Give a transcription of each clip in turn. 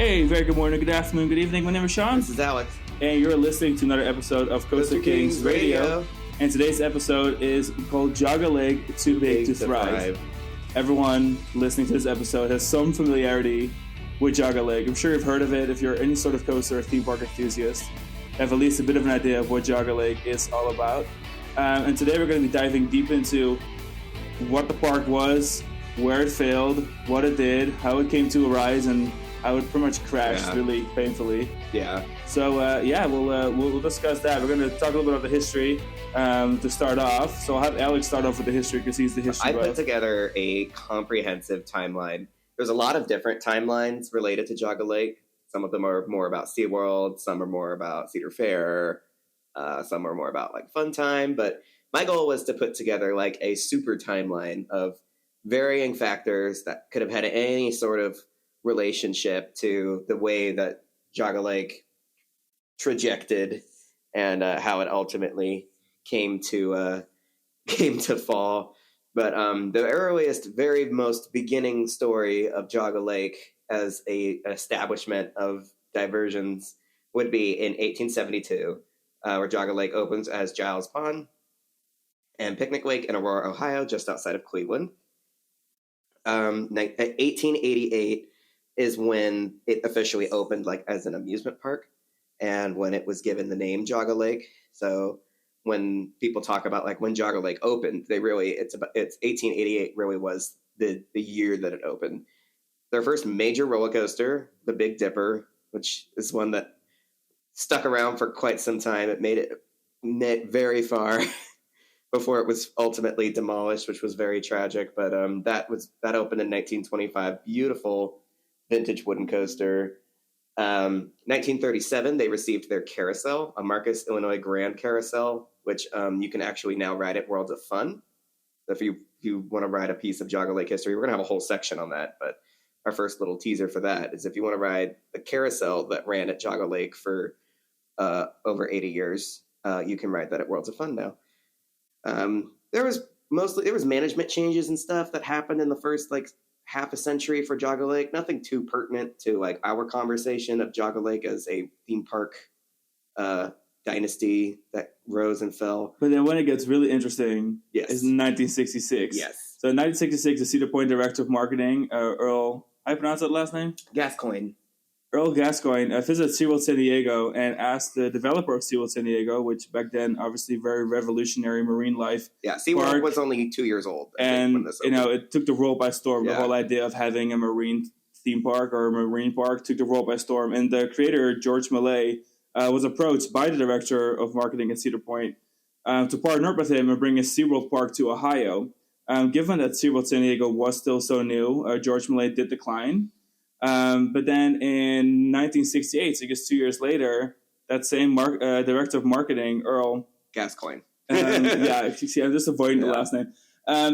Hey, very good morning, good afternoon, good evening. My name is Sean. This is Alex. And you're listening to another episode of Coastal Kings Radio. And today's episode is called Geauga Lake, Too Big to Thrive. Everyone listening to this episode has some familiarity with Geauga Lake. I'm sure you've heard of it. If you're any sort of coaster or theme park enthusiast, have at least a bit of an idea of what Geauga Lake is all about. And today we're going to be diving deep into what the park was, where it failed, what it did, how it came to arise, and how it pretty much crashed really painfully. Yeah. So we'll discuss that. We're going to talk a little bit about the history to start off. So I'll have Alex start off with the history because he's the history I buff. put together a comprehensive timeline. There's a lot of different timelines related to Geauga Lake. Some of them are more about SeaWorld. Some are more about Cedar Fair. Some are more about like Fun Time. But my goal was to put together like a super timeline of varying factors that could have had any sort of relationship to the way that Geauga Lake trajected and how it ultimately came to fall. But the earliest, very most beginning story of Geauga Lake as an establishment of diversions would be in 1872, where Geauga Lake opens as Giles Pond and Picnic Lake in Aurora, Ohio, just outside of Cleveland. 1888 is when it officially opened like as an amusement park and when it was given the name Geauga Lake. So when people talk about like when Geauga Lake opened, it's 1888 really was the year that it opened. Their first major roller coaster, the Big Dipper, which is one that stuck around for quite some time. It made it very far before it was ultimately demolished, which was very tragic. But that opened in 1925. Beautiful vintage wooden coaster. 1937, they received their carousel, a Marcus, Illinois Grand Carousel, which you can actually now ride at Worlds of Fun. So if you want to ride a piece of Geauga Lake history, we're going to have a whole section on that. But our first little teaser for that is if you want to ride the carousel that ran at Geauga Lake for over 80 years, you can ride that at Worlds of Fun now. There was management changes and stuff that happened in the first like half a century for Geauga Lake. Nothing too pertinent to like our conversation of Geauga Lake as a theme park dynasty that rose and fell. But then when it gets really interesting is 1966. Yes. So in 1966, the Cedar Point Director of Marketing, Earl, how do you pronounce that last name? Gascoigne. Earl Gascoigne visited SeaWorld San Diego and asked the developer of SeaWorld San Diego, which back then obviously very revolutionary marine life. Yeah, SeaWorld was only 2 years old. And when this it took the world by storm. The whole idea of having a marine theme park or a marine park took the world by storm. And the creator, George Millay, was approached by the director of marketing at Cedar Point to partner up with him and bring a SeaWorld park to Ohio. Given that SeaWorld San Diego was still so new, George Millay did decline. But then in 1968, so I guess 2 years later, that same director of marketing, Earl Gascoigne. I'm just avoiding the last name.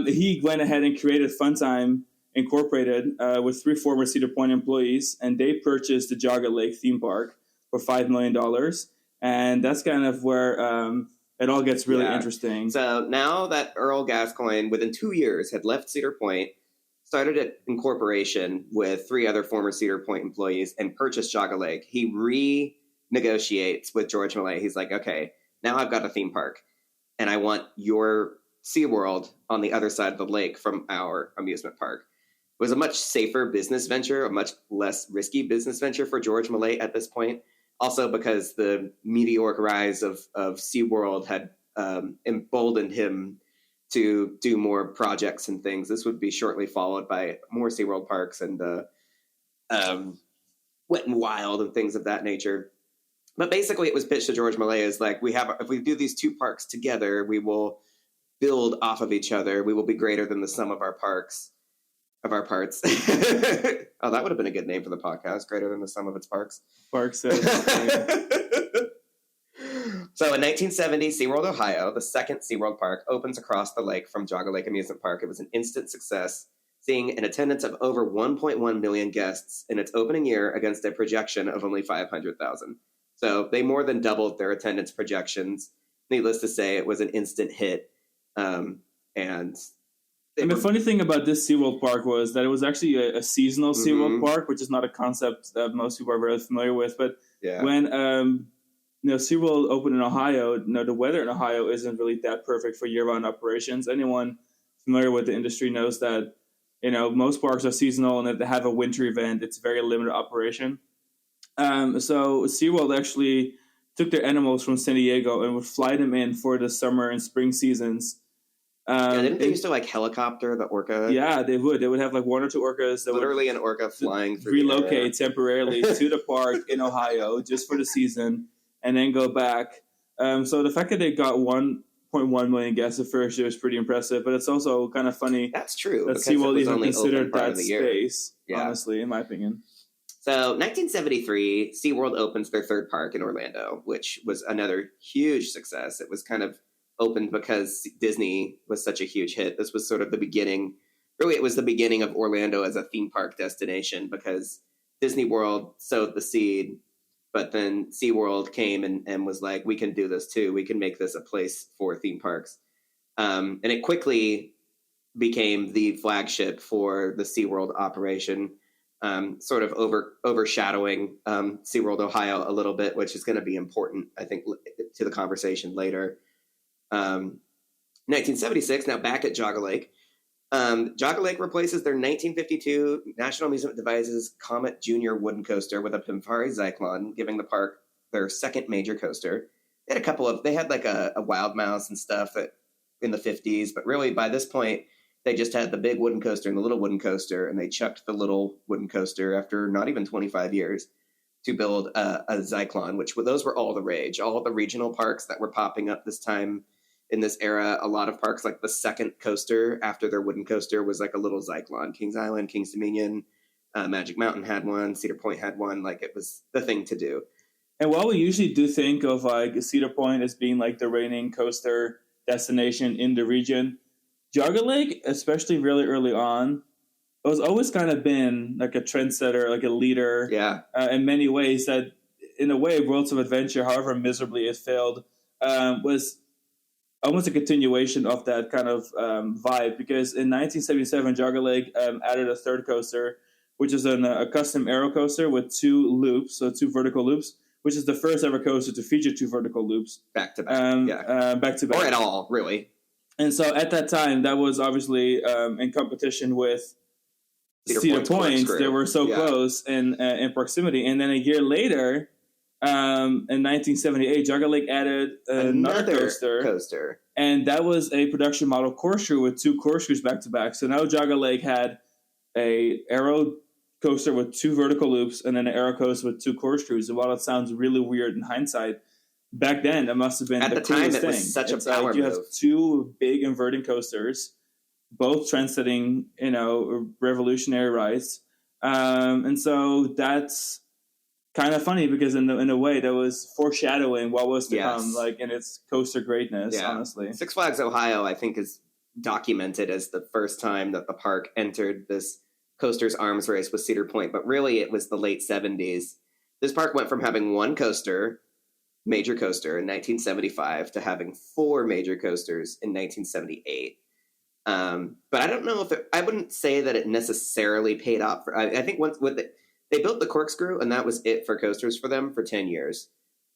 He went ahead and created Funtime Incorporated with 3 former Cedar Point employees, and they purchased the Geauga Lake theme park for $5 million. And that's kind of where it all gets really interesting. So now that Earl Gascoigne, within 2 years, had left Cedar Point, started an incorporation with 3 other former Cedar Point employees and purchased Geauga Lake. He renegotiates with George Millay. He's like, okay, now I've got a theme park, and I want your SeaWorld on the other side of the lake from our amusement park. It was a much safer business venture, a much less risky business venture for George Millay at this point. Also because the meteoric rise of SeaWorld had emboldened him to do more projects and things. This would be shortly followed by more SeaWorld parks and Wet and Wild and things of that nature. But basically it was pitched to George Millay as like, if we do these 2 parks together, we will build off of each other. We will be greater than the sum of our parts. Oh, that would have been a good name for the podcast, greater than the sum of its parks. So in 1970, SeaWorld, Ohio, the second SeaWorld park, opens across the lake from Geauga Lake Amusement Park. It was an instant success, seeing an attendance of over 1.1 million guests in its opening year against a projection of only 500,000. So they more than doubled their attendance projections. Needless to say, it was an instant hit. And And the funny thing about this SeaWorld park was that it was actually a seasonal SeaWorld park, which is not a concept that most people are very familiar with. But when SeaWorld opened in Ohio, the weather in Ohio isn't really that perfect for year-round operations. Anyone familiar with the industry knows that most parks are seasonal, and if they have a winter event, it's very limited operation. So SeaWorld actually took their animals from San Diego and would fly them in for the summer and spring seasons. Didn't they used to helicopter the orca? Yeah, they would. They would have one or two orcas that literally an orca flying through relocate temporarily to the park in Ohio just for the season and then go back. So the fact that they got 1.1 million guests the first year is pretty impressive, but it's also kind of funny. That's true. That SeaWorld even considered that space, honestly, in my opinion. So 1973, SeaWorld opens their third park in Orlando, which was another huge success. It was kind of opened because Disney was such a huge hit. This was sort of the beginning. Really, it was the beginning of Orlando as a theme park destination because Disney World sowed the seed, but then SeaWorld came and was like, we can do this too. We can make this a place for theme parks. And it quickly became the flagship for the SeaWorld operation, sort of overshadowing SeaWorld Ohio a little bit, which is going to be important, I think, to the conversation later. 1976, now back at Geauga Lake. Geauga Lake replaces their 1952 National Amusement Devices Comet Junior wooden coaster with a Pimfari Zyklon, giving the park their second major coaster. They had a Wild Mouse and stuff that in the 50s, but really by this point, they just had the big wooden coaster and the little wooden coaster, and they chucked the little wooden coaster after not even 25 years to build a Zyklon, those were all the rage. All the regional parks that were popping up this time in this era, a lot of parks, like the second coaster after their wooden coaster was like a little Zyklon. Kings Island, Kings Dominion, Magic Mountain had one, Cedar Point had one. Like, it was the thing to do. And while we usually do think of Cedar Point as being like the reigning coaster destination in the region, Geauga Lake, especially really early on, it was always kind of been like a trendsetter, like a leader. In many ways that, in a way, Worlds of Adventure, however miserably it failed, was almost a continuation of that kind of vibe. Because in 1977, Geauga Lake added a third coaster, which is a custom aero coaster with two loops, so two vertical loops, which is the first ever coaster to feature two vertical loops. Back to back. Back to back. Or at all, really. And so at that time, that was obviously in competition with Cedar Point. They were so close in proximity. And then a year later, in 1978, Geauga Lake added another coaster. And that was a production model corkscrew with two corkscrews back to back. So now Geauga Lake had a aero coaster with two vertical loops and then an aero coaster with two corkscrews. And while it sounds really weird in hindsight, back then it must have been at the time it was such a power move. You have two big inverting coasters, both trendsetting, revolutionary rides. And so that's kind of funny because in a way that was foreshadowing what was to come, like in its coaster greatness, honestly. Six Flags Ohio, I think, is documented as the first time that the park entered this coaster's arms race with Cedar Point, but really it was the late 70s. This park went from having one major coaster in 1975 to having four major coasters in 1978. But I don't know I wouldn't say that it necessarily paid off. I think they built the corkscrew, and that was it for coasters for them for 10 years.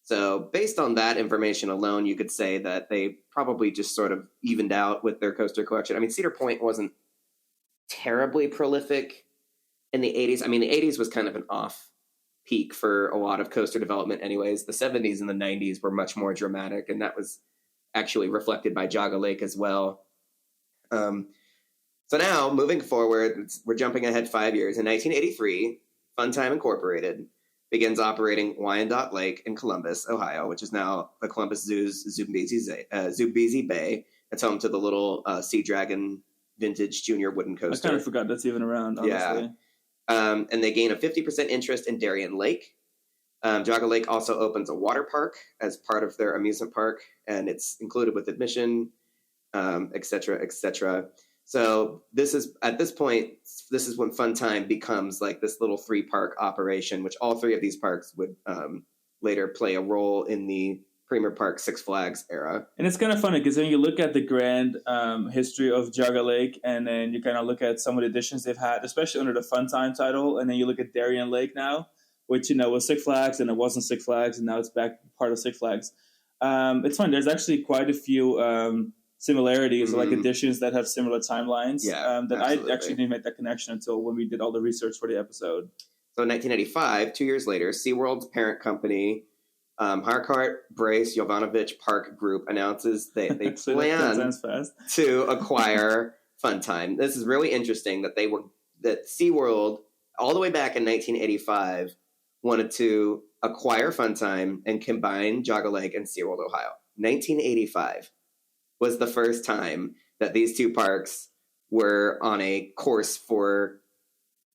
So based on that information alone, you could say that they probably just sort of evened out with their coaster collection. I mean, Cedar Point wasn't terribly prolific in the 80s. I mean, the 80s was kind of an off peak for a lot of coaster development anyways. The 70s and the 90s were much more dramatic, and that was actually reflected by Geauga Lake as well. So now, moving forward, we're jumping ahead 5 years. In 1983, Funtime Incorporated begins operating Wyandotte Lake in Columbus, Ohio, which is now the Columbus Zoo's Zubezi Bay. It's home to the little Sea Dragon vintage junior wooden coaster. I kind of forgot that's even around, honestly. Yeah. And they gain a 50% interest in Darien Lake. Geauga Lake also opens a water park as part of their amusement park, and it's included with admission, et cetera, et cetera. So at this point, this is when Funtime becomes like this little 3-park operation, which all 3 of these parks would later play a role in the Premier Park, Six Flags era. And it's kind of funny because when you look at the grand history of Geauga Lake, and then you kind of look at some of the additions they've had, especially under the Fun Time title, and then you look at Darien Lake now, which, was Six Flags, and it wasn't Six Flags, and now it's back part of Six Flags. It's fun. There's actually quite a few similarities, like additions that have similar timelines. That absolutely. I actually didn't make that connection until when we did all the research for the episode. So in 1985, 2 years later, SeaWorld's parent company, Harcourt Brace Jovanovic Park Group, announces they plan to acquire Funtime. This is really interesting that SeaWorld, all the way back in 1985, wanted to acquire Funtime and combine Geauga Lake and SeaWorld Ohio. 1985 was the first time that these two parks were on a course for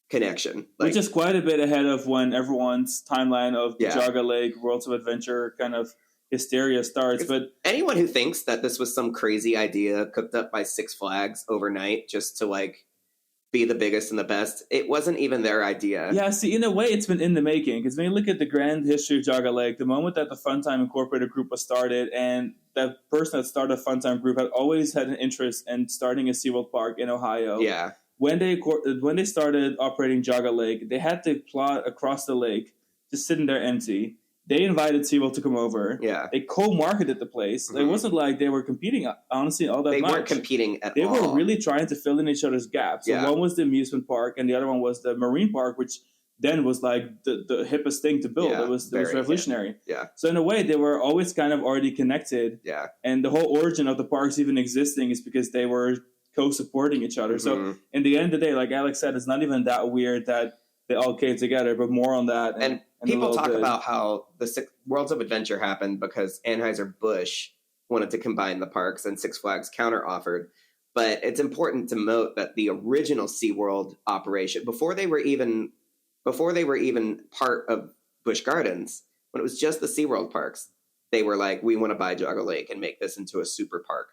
connection. Which is quite a bit ahead of when everyone's timeline of the Geauga Lake Worlds of Adventure kind of hysteria starts. But anyone who thinks that this was some crazy idea cooked up by Six Flags overnight just to be the biggest and the best, it wasn't even their idea. Yeah, see, in a way, it's been in the making. Because when you look at the grand history of Geauga Lake, the moment that the Funtime Incorporated group was started, and that person that started the Funtime group had always had an interest in starting a SeaWorld park in Ohio. Yeah. When they started operating Geauga Lake, they had to plot across the lake, just sitting there empty. They invited SeaWorld to come over. Yeah. They co-marketed the place. It wasn't like they were competing, honestly, all that much. They weren't competing at all. They were really trying to fill in each other's gaps. So one was the amusement park, and the other one was the marine park, which then was like the hippest thing to build. It was revolutionary. Yeah. So in a way, they were always kind of already connected. Yeah. And the whole origin of the parks even existing is because they were co-supporting each other. So in the end of the day, like Alex said, it's not even that weird that they all came together, but more on that. And people talk about how the Six Worlds of Adventure happened because Anheuser-Busch wanted to combine the parks and Six Flags counter-offered. But it's important to note that the original SeaWorld operation, before they were even part of Busch Gardens, when it was just the SeaWorld parks, they were like, we want to buy Geauga Lake and make this into a super park.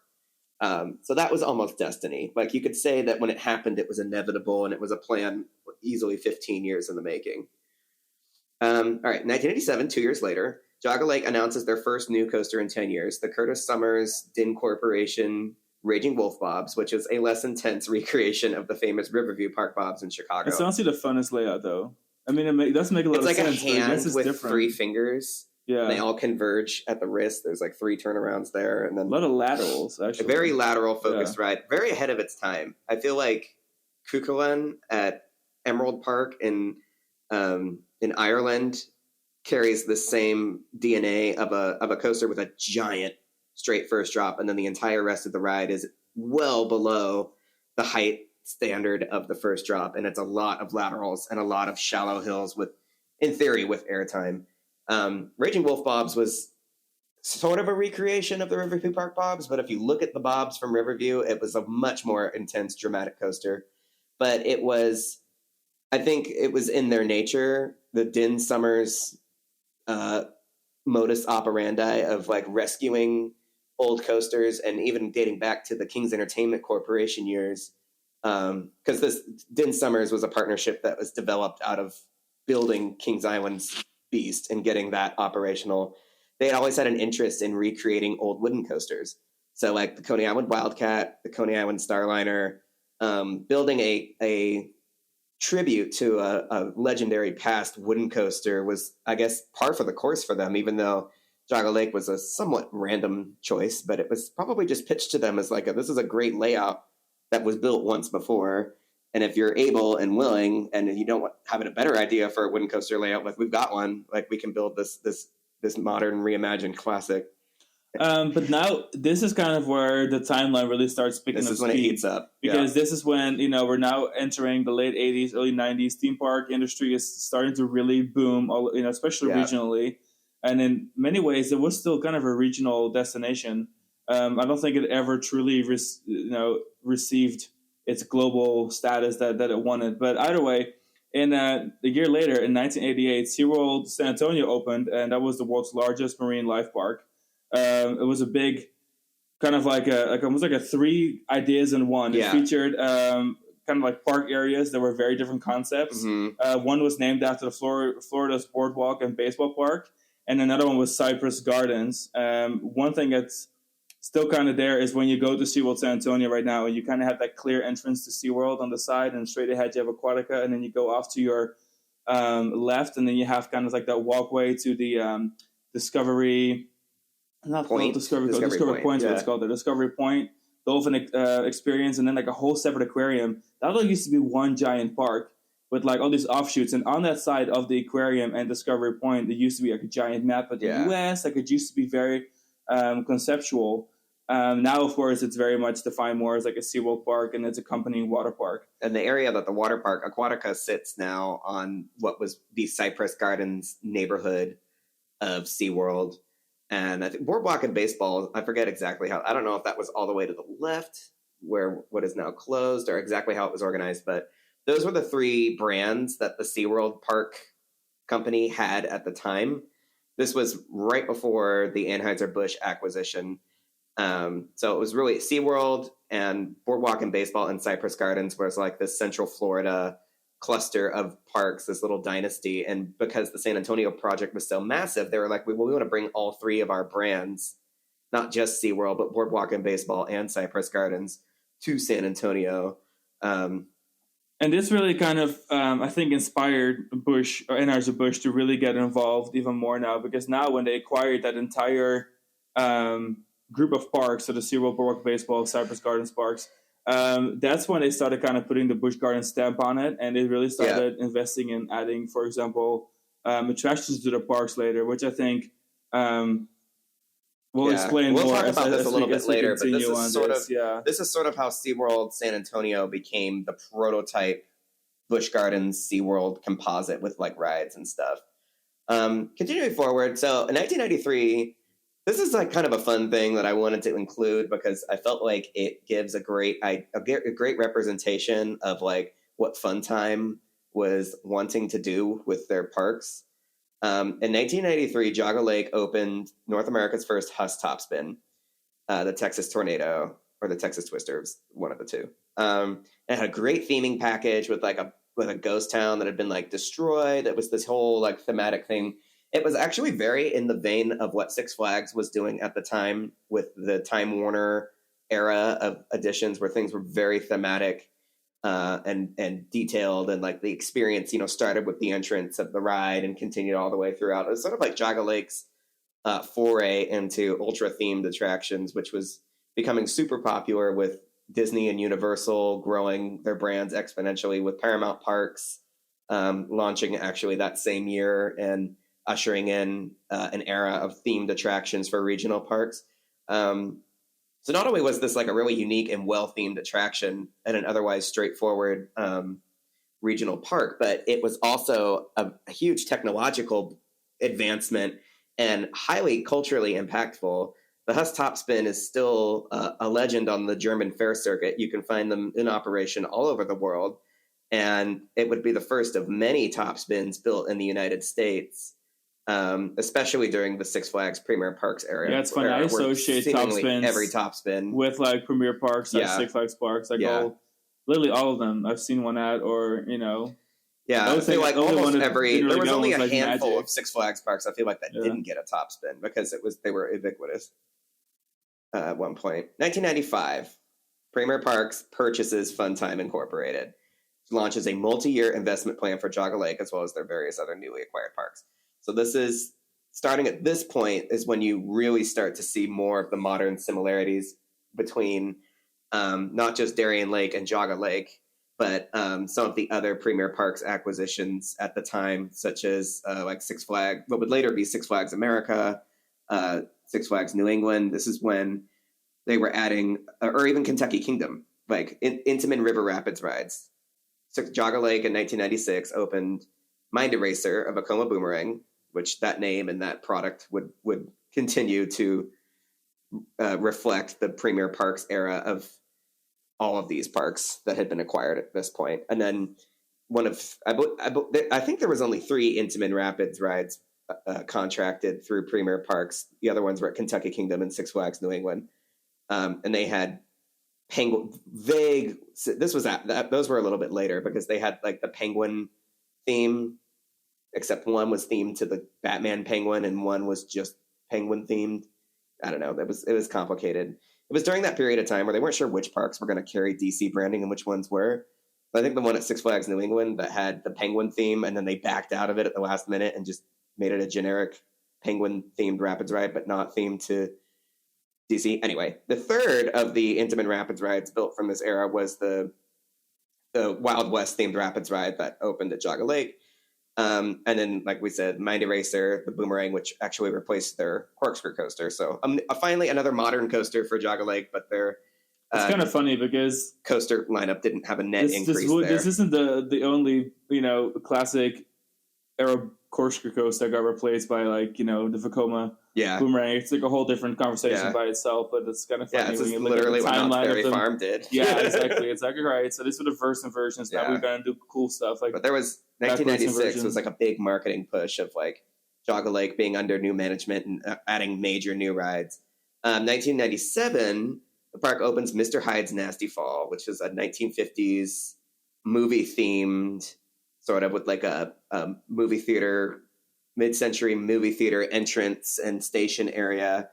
So that was almost destiny. Like, you could say that when it happened, it was inevitable, and it was a plan easily 15 years in the making. All right, 1987, 2 years later, Geauga Lake announces their first new coaster in 10 years, the Curtis Summers Din Corporation Raging Wolf Bobs, which is a less intense recreation of the famous Riverview Park Bobs in Chicago. It's honestly the funnest layout, though. I mean, it does make a lot of sense. It's like a hand with three fingers. Yeah. They all converge at the wrist. There's like 3 turnarounds there. And then a lot of laterals, actually. A very lateral focused ride. Very ahead of its time. I feel like Cuchulainn at Emerald Park in Ireland carries the same DNA of a coaster with a giant straight first drop. And then the entire rest of the ride is well below the height standard of the first drop. And it's a lot of laterals and a lot of shallow hills in theory, with airtime. Raging Wolf Bobs was sort of a recreation of the Riverview Park Bobs, but if you look at the Bobs from Riverview, it was a much more intense, dramatic coaster. But I think it was in their nature, the Din Summers modus operandi of like rescuing old coasters, and even dating back to the King's Entertainment Corporation years, because this Din Summers was a partnership that was developed out of building Kings Island's Beast and getting that operational. They had always had an interest in recreating old wooden coasters. So like the Coney Island Wildcat, the Coney Island Starliner, building a tribute to a legendary past wooden coaster was, I guess, par for the course for them, even though Geauga Lake was a somewhat random choice, but it was probably just pitched to them as like, this is a great layout that was built once before. And if you're able and willing, and you don't have a better idea for a wooden coaster layout, like we've got one, like we can build this modern reimagined classic. But now this is kind of where the timeline really starts picking up speed. This is when it heats up. Because this is when, we're now entering the late 80s, early 90s. Theme park industry is starting to really boom, especially regionally. And in many ways, it was still kind of a regional destination. I don't think it ever truly received its global status that it wanted. But either way, a year later, in 1988, SeaWorld San Antonio opened, and that was the world's largest marine life park. It was a big, kind of like almost like a 3 ideas in one. It featured kind of like park areas that were very different concepts. One was named after the Florida's Boardwalk and Baseball Park. and another one was Cypress Gardens. One thing that's still kind of there is when you go to SeaWorld San Antonio right now, and you kind of have that clear entrance to SeaWorld on the side, and straight ahead you have Aquatica, and then you go off to your left, and then you have kind of like that walkway to the Discovery Point. Discovery Point is what it's called. The Discovery Point Dolphin experience, and then like a whole separate aquarium. That all used to be one giant park with like all these offshoots, and on that side of the aquarium and Discovery Point, there used to be like a giant map of the U.S. Like it used to be very conceptual. Now, of course, it's very much defined more as like a SeaWorld park, and it's accompanying water park. And the area that the water park, Aquatica, sits now on what was the Cypress Gardens neighborhood of SeaWorld. And I think Boardwalk and Baseball, I forget exactly how, I don't know if that was all the way to the left, where what is now closed, or exactly how it was organized, but those were the three brands that the SeaWorld Park company had at the time. This was right before the Anheuser-Busch acquisition. So it was really SeaWorld and Boardwalk and Baseball and Cypress Gardens was like this Central Florida cluster of parks, this little dynasty. And because the San Antonio project was so massive, they were like, we want to bring all three of our brands, not just SeaWorld, but Boardwalk and Baseball and Cypress Gardens to San Antonio. And this really kind of, I think, inspired Anheuser-Busch to really get involved even more now, because now when they acquired that entire group of parks, so the SeaWorld, Boardwalk, Baseball, Cypress Gardens parks, that's when they started kind of putting the Busch Gardens stamp on it, and they really started investing in adding, for example, attractions to the parks later, which I think we'll explain more. We'll talk about this a little bit later, but this is sort of how SeaWorld San Antonio became the prototype Busch Gardens SeaWorld composite with like rides and stuff. Continuing forward, so in 1993, this is like kind of a fun thing that I wanted to include because I felt like it gives a great representation of like what Funtime was wanting to do with their parks. In 1993, Geauga Lake opened North America's first Huss Topspin, the Texas Tornado or the Texas Twister, one of the two. It had a great theming package with a ghost town that had been like destroyed. It was this whole like thematic thing. It was actually very in the vein of what Six Flags was doing at the time with the Time Warner era of editions, where things were very thematic and detailed, and like the experience, started with the entrance of the ride and continued all the way throughout. It was sort of like Geauga Lake's foray into ultra themed attractions, which was becoming super popular with Disney and Universal growing their brands exponentially, with Paramount Parks launching actually that same year and ushering in an era of themed attractions for regional parks. So not only was this like a really unique and well-themed attraction at an otherwise straightforward regional park, but it was also a huge technological advancement and highly culturally impactful. The Huss Topspin is still a legend on the German fair circuit. You can find them in operation all over the world. And it would be the first of many Topspins built in the United States, especially during the Six Flags Premier Parks era. Yeah, it's funny. I associate Topspins every Topspin with like Premier Parks, like Six Flags parks, like literally all of them. I've seen one at, or Yeah, I feel like almost every. There was only a handful Magic. Of Six Flags parks. I feel like that didn't get a Topspin because they were ubiquitous at one point. 1995, Premier Parks purchases Funtime Incorporated, launches a multi-year investment plan for Geauga Lake as well as their various other newly acquired parks. So this is starting at this point is when you really start to see more of the modern similarities between not just Darien Lake and Geauga Lake, but some of the other Premier Parks acquisitions at the time, such as like Six Flags, what would later be Six Flags America, Six Flags New England. This is when they were adding, or even Kentucky Kingdom, like Intamin River Rapids rides. So Geauga Lake in 1996 opened Mind Eraser of Vekoma Boomerang, which that name and that product would continue to reflect the Premier Parks era of all of these parks that had been acquired at this point. And then I think there was only 3 Intamin Rapids rides contracted through Premier Parks. The other ones were at Kentucky Kingdom and Six Flags New England. And they had those were a little bit later because they had like the penguin theme except one was themed to the Batman penguin and one was just penguin themed. I don't know. It was complicated. It was during that period of time where they weren't sure which parks were going to carry DC branding and which ones were. I think the one at Six Flags New England that had the penguin theme, and then they backed out of it at the last minute and just made it a generic penguin themed Rapids ride, but not themed to DC. Anyway, the third of the Intamin Rapids rides built from this era was the Wild West themed Rapids ride that opened at Geauga Lake. And then, like we said, Mind Eraser, the Boomerang, which actually replaced their corkscrew coaster. So finally another modern coaster for Geauga Lake, but their it's kind of funny because coaster lineup didn't have a net increase there. This isn't the only, classic era corkscrew coaster that got replaced by the Vekoma Boomerang. It's like a whole different conversation by itself, but it's kind of funny. Yeah, it's just literally what Knott's Berry Farm did. Yeah, exactly right. So this was the first versions. Now we're going to do cool stuff. But there was 1996 was like a big marketing push of like Geauga Lake being under new management and adding major new rides. 1997, the park opens Mr. Hyde's Nasty Fall, which is a 1950s movie themed, sort of with like a movie theater, mid-century movie theater entrance and station area.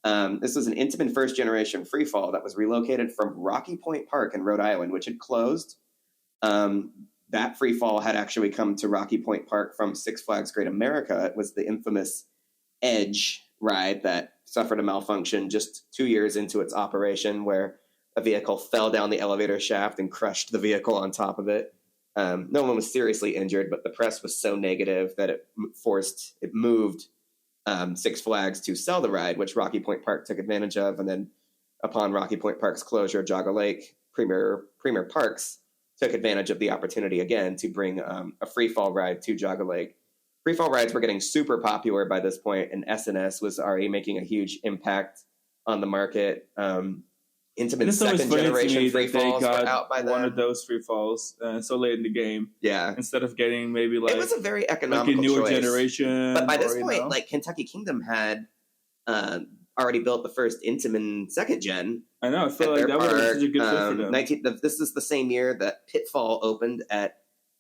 This was an Intamin first generation freefall that was relocated from Rocky Point Park in Rhode Island, which had closed. That freefall had actually come to Rocky Point Park from Six Flags Great America. It was the infamous Edge ride that suffered a malfunction just 2 years into its operation, where a vehicle fell down the elevator shaft and crushed the vehicle on top of it. No one was seriously injured, but the press was so negative that it moved Six Flags to sell the ride, which Rocky Point Park took advantage of. And then upon Rocky Point Park's closure, Geauga Lake, Premier Parks, took advantage of the opportunity again to bring a freefall ride to Geauga Lake. Freefall rides were getting super popular by this point, and S&S was already making a huge impact on the market. Intamin's second generation freefalls were out by then. One of those freefalls so late in the game. Yeah. Instead of getting maybe it was a very economical a newer choice. Generation. But by this point, Kentucky Kingdom had already built the first Intamin second gen. I know. I feel like that was such a good fit for them. This is the same year that Pitfall opened at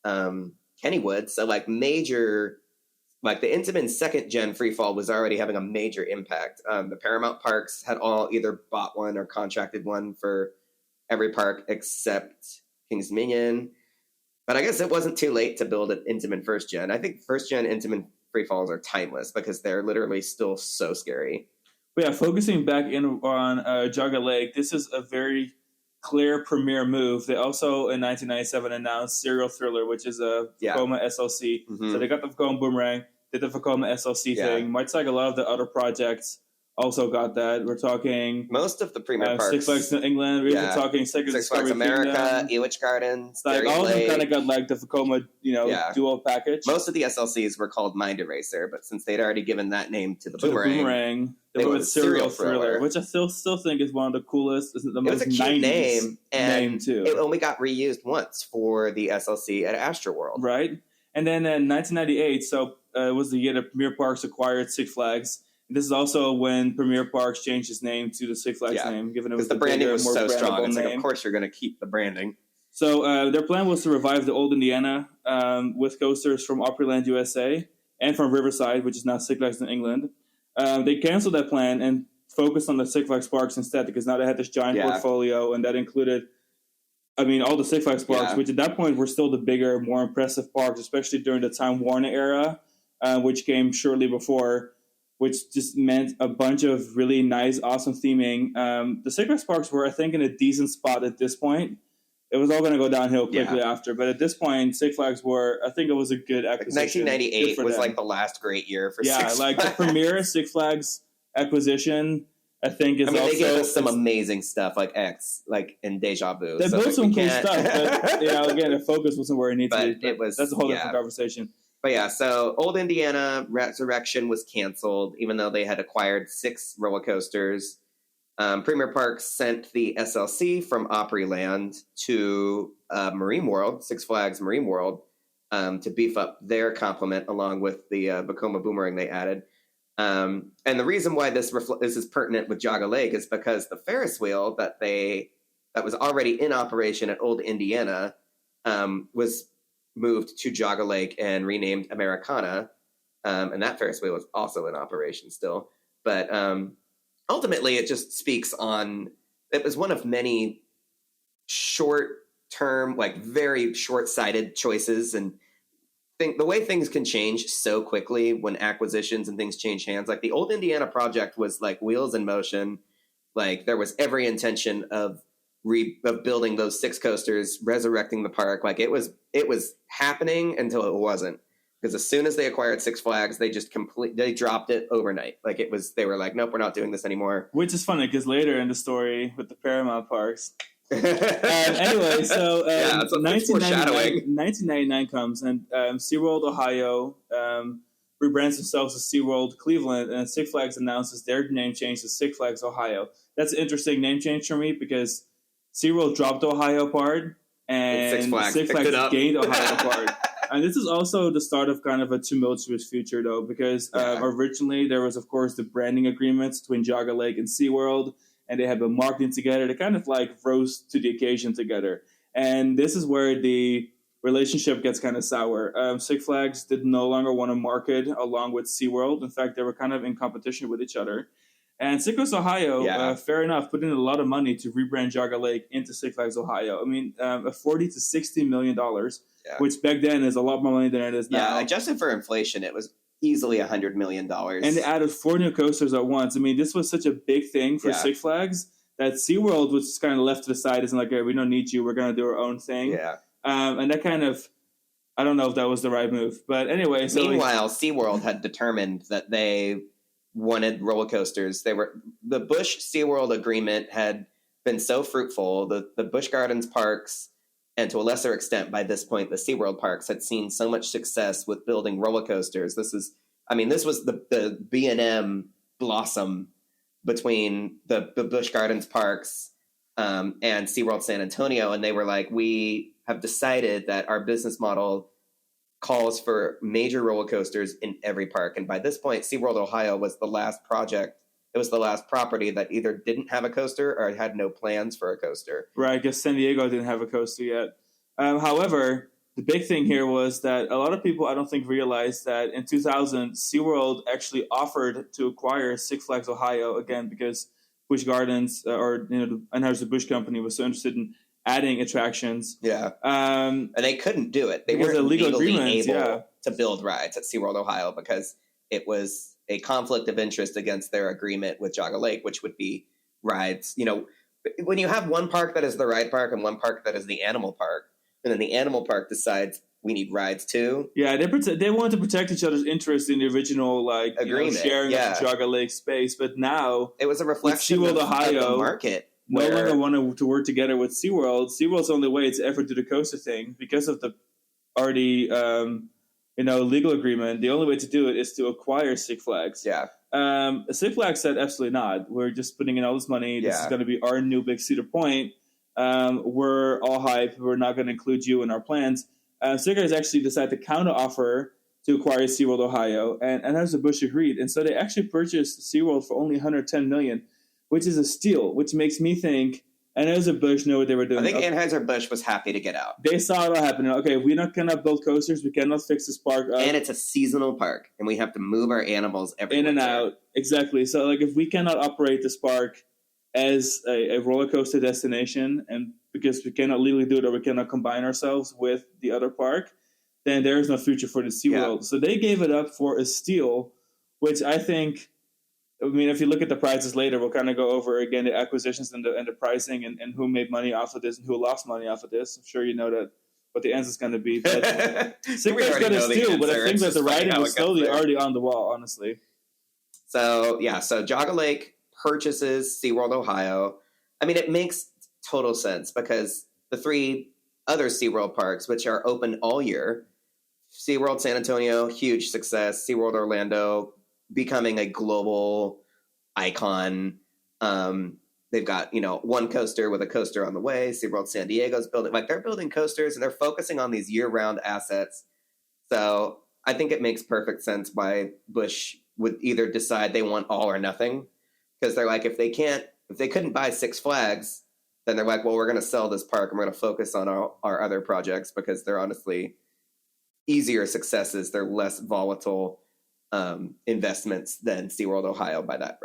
Kennywood. So major. The Intamin second gen freefall was already having a major impact. The Paramount parks had all either bought one or contracted one for every park except Kings Dominion. But I guess it wasn't too late to build an Intamin first gen. I think first gen Intamin freefalls are timeless because they're literally still so scary. But yeah, focusing back in on Geauga Lake, this is a very clear premier move. They also in 1997 announced Serial Thriller, which is a Vekoma SLC. Mm-hmm. So they got the Vekoma Boomerang, did the Vekoma SLC thing. Much like a lot of the other projects also got that. We're talking most of the premier parks. Six Flags New England. We're talking Six Flags America, Elitch Gardens, all of them kind of got the Vekoma, duo package. Most of the SLCs were called Mind Eraser, but since they'd already given that name to the Boomerang, they went with Serial Thriller, which I still think is one of the coolest. Isn't the most it was a cute name, and name too. It only got reused once for the SLC at Astroworld, right? And then in 1998, so it was the year that Premier Parks acquired Six Flags. And this is also when Premier Parks changed its name to the Six Flags name, given it was the branding was so strong. It's name. of course you're going to keep the branding. So their plan was to revive the old Indiana with coasters from Opryland, USA, and from Riverside, which is now Six Flags in England. They canceled that plan and focused on the Six Flags parks instead, because now they had this giant portfolio, and that included, all the Six Flags parks, which at that point were still the bigger, more impressive parks, especially during the Time Warner era, which came shortly before, which just meant a bunch of really nice, awesome theming. The Six Flags parks were, I think, in a decent spot at this point. It was all going to go downhill quickly after, but at this point, Six Flags I think it was a good acquisition. 1998 was the last great year for Six Flags. The premier Six Flags acquisition, I think, is also... they gave us some amazing stuff, like X, and Deja Vu. They built some cool stuff, but, again, the focus wasn't where it needed to be. That's a whole different conversation. But so Old Indiana Resurrection was canceled, even though they had acquired 6 roller coasters. Premier Parks sent the SLC from Opryland to Marine World, Six Flags Marine World, to beef up their complement along with the Vekoma Boomerang they added. And the reason why this is pertinent with Geauga Lake is because the Ferris wheel that was already in operation at Old Indiana was moved to Geauga Lake and renamed Americana. And that Ferris wheel was also in operation still. But ultimately, it just speaks on, it was one of many short-term, like very short-sighted choices. And the way things can change so quickly when acquisitions and things change hands. Like the old Indiana project was like wheels in motion. Like there was every intention of building those 6 coasters, resurrecting the park. Like it was happening until it wasn't. Because as soon as they acquired Six Flags, they just they dropped it overnight. Like they were like, nope, we're not doing this anymore. Which is funny because later in the story with the Paramount parks. Anyway, so 1999 comes and SeaWorld Ohio rebrands themselves as SeaWorld Cleveland, and Six Flags announces their name change to Six Flags Ohio. That's an interesting name change for me because SeaWorld dropped the Ohio part and Six Flags gained Ohio part. And this is also the start of kind of a tumultuous future, though, because originally there was, of course, the branding agreements between Geauga Lake and SeaWorld, and they had been marketing together. They kind of like rose to the occasion together. And this is where the relationship gets kind of sour. Six Flags did no longer want to market along with SeaWorld. In fact, they were kind of in competition with each other. And Six Flags Ohio, fair enough, put in a lot of money to rebrand Geauga Lake into Six Flags Ohio. I mean, $40 to $60 million, which back then is a lot more money than it is now. Yeah, adjusted for inflation, it was easily $100 million. And they added 4 new coasters at once. I mean, this was such a big thing for Six Flags that SeaWorld was kind of left to the side. It's like, hey, we don't need you. We're going to do our own thing. Yeah. And that kind of, I don't know if that was the right move. But anyway. So meanwhile, SeaWorld had determined that they wanted roller coasters. The Busch SeaWorld agreement had been so fruitful. The Busch Gardens parks, and to a lesser extent by this point, the SeaWorld parks had seen so much success with building roller coasters. This was the B&M blossom between the Busch Gardens parks and SeaWorld San Antonio. And they were like, we have decided that our business model calls for major roller coasters in every park. And by this point, SeaWorld Ohio was the last project. It was the last property that either didn't have a coaster or had no plans for a coaster. Right, I guess San Diego didn't have a coaster yet. However, the big thing here was that a lot of people, I don't think, realized that in 2000, SeaWorld actually offered to acquire Six Flags Ohio, again, because Busch Gardens, the Anheuser-Busch company was so interested in adding attractions. Yeah. And they couldn't do it. They weren't legally able to build rides at SeaWorld Ohio because it was a conflict of interest against their agreement with Geauga Lake, which would be rides. You know, when you have one park that is the ride park and one park that is the animal park, and then the animal park decides we need rides too. Yeah, they wanted to protect each other's interest in the original agreement, sharing of the Geauga Lake space. But now it was a reflection of Ohio the market. No longer wanted to work together with SeaWorld. SeaWorld's only way to ever do the coaster thing because of the already legal agreement. The only way to do it is to acquire Six Flags. Yeah. Six Flags said absolutely not. We're just putting in all this money. This is going to be our new big Cedar Point. We're all hype. We're not going to include you in our plans. Six Flags actually decided to counter-offer to acquire SeaWorld Ohio, and Anheuser-Busch agreed. And so they actually purchased SeaWorld for only $110 million, which is a steal, which makes me think Anheuser-Busch knew what they were doing. I think Anheuser-Busch was happy to get out. They saw it all happening. Okay, we cannot build coasters. We cannot fix this park up. And it's a seasonal park, and we have to move our animals every in and out. Exactly. So, if we cannot operate this park as a roller coaster destination, and because we cannot legally do it or we cannot combine ourselves with the other park, then there is no future for the SeaWorld. So they gave it up for a steal, which I think... I mean, if you look at the prices later, we'll kind of go over again the acquisitions and the pricing and who made money off of this and who lost money off of this. I'm sure you know that what the answer is going to be. But Six Flags got a steal, but I think that the writing was slowly already on the wall, honestly. So Geauga Lake purchases SeaWorld Ohio. I mean, it makes total sense because the 3 other SeaWorld parks, which are open all year, SeaWorld San Antonio, huge success. SeaWorld Orlando, becoming a global icon. They've got, one coaster with a coaster on the way. SeaWorld San Diego's building, they're building coasters and they're focusing on these year-round assets. So I think it makes perfect sense why Busch would either decide they want all or nothing. Because they're like, if they couldn't buy Six Flags, then they're like, well, we're going to sell this park and we're going to focus on our other projects because they're honestly easier successes. They're less volatile investments than SeaWorld Ohio by that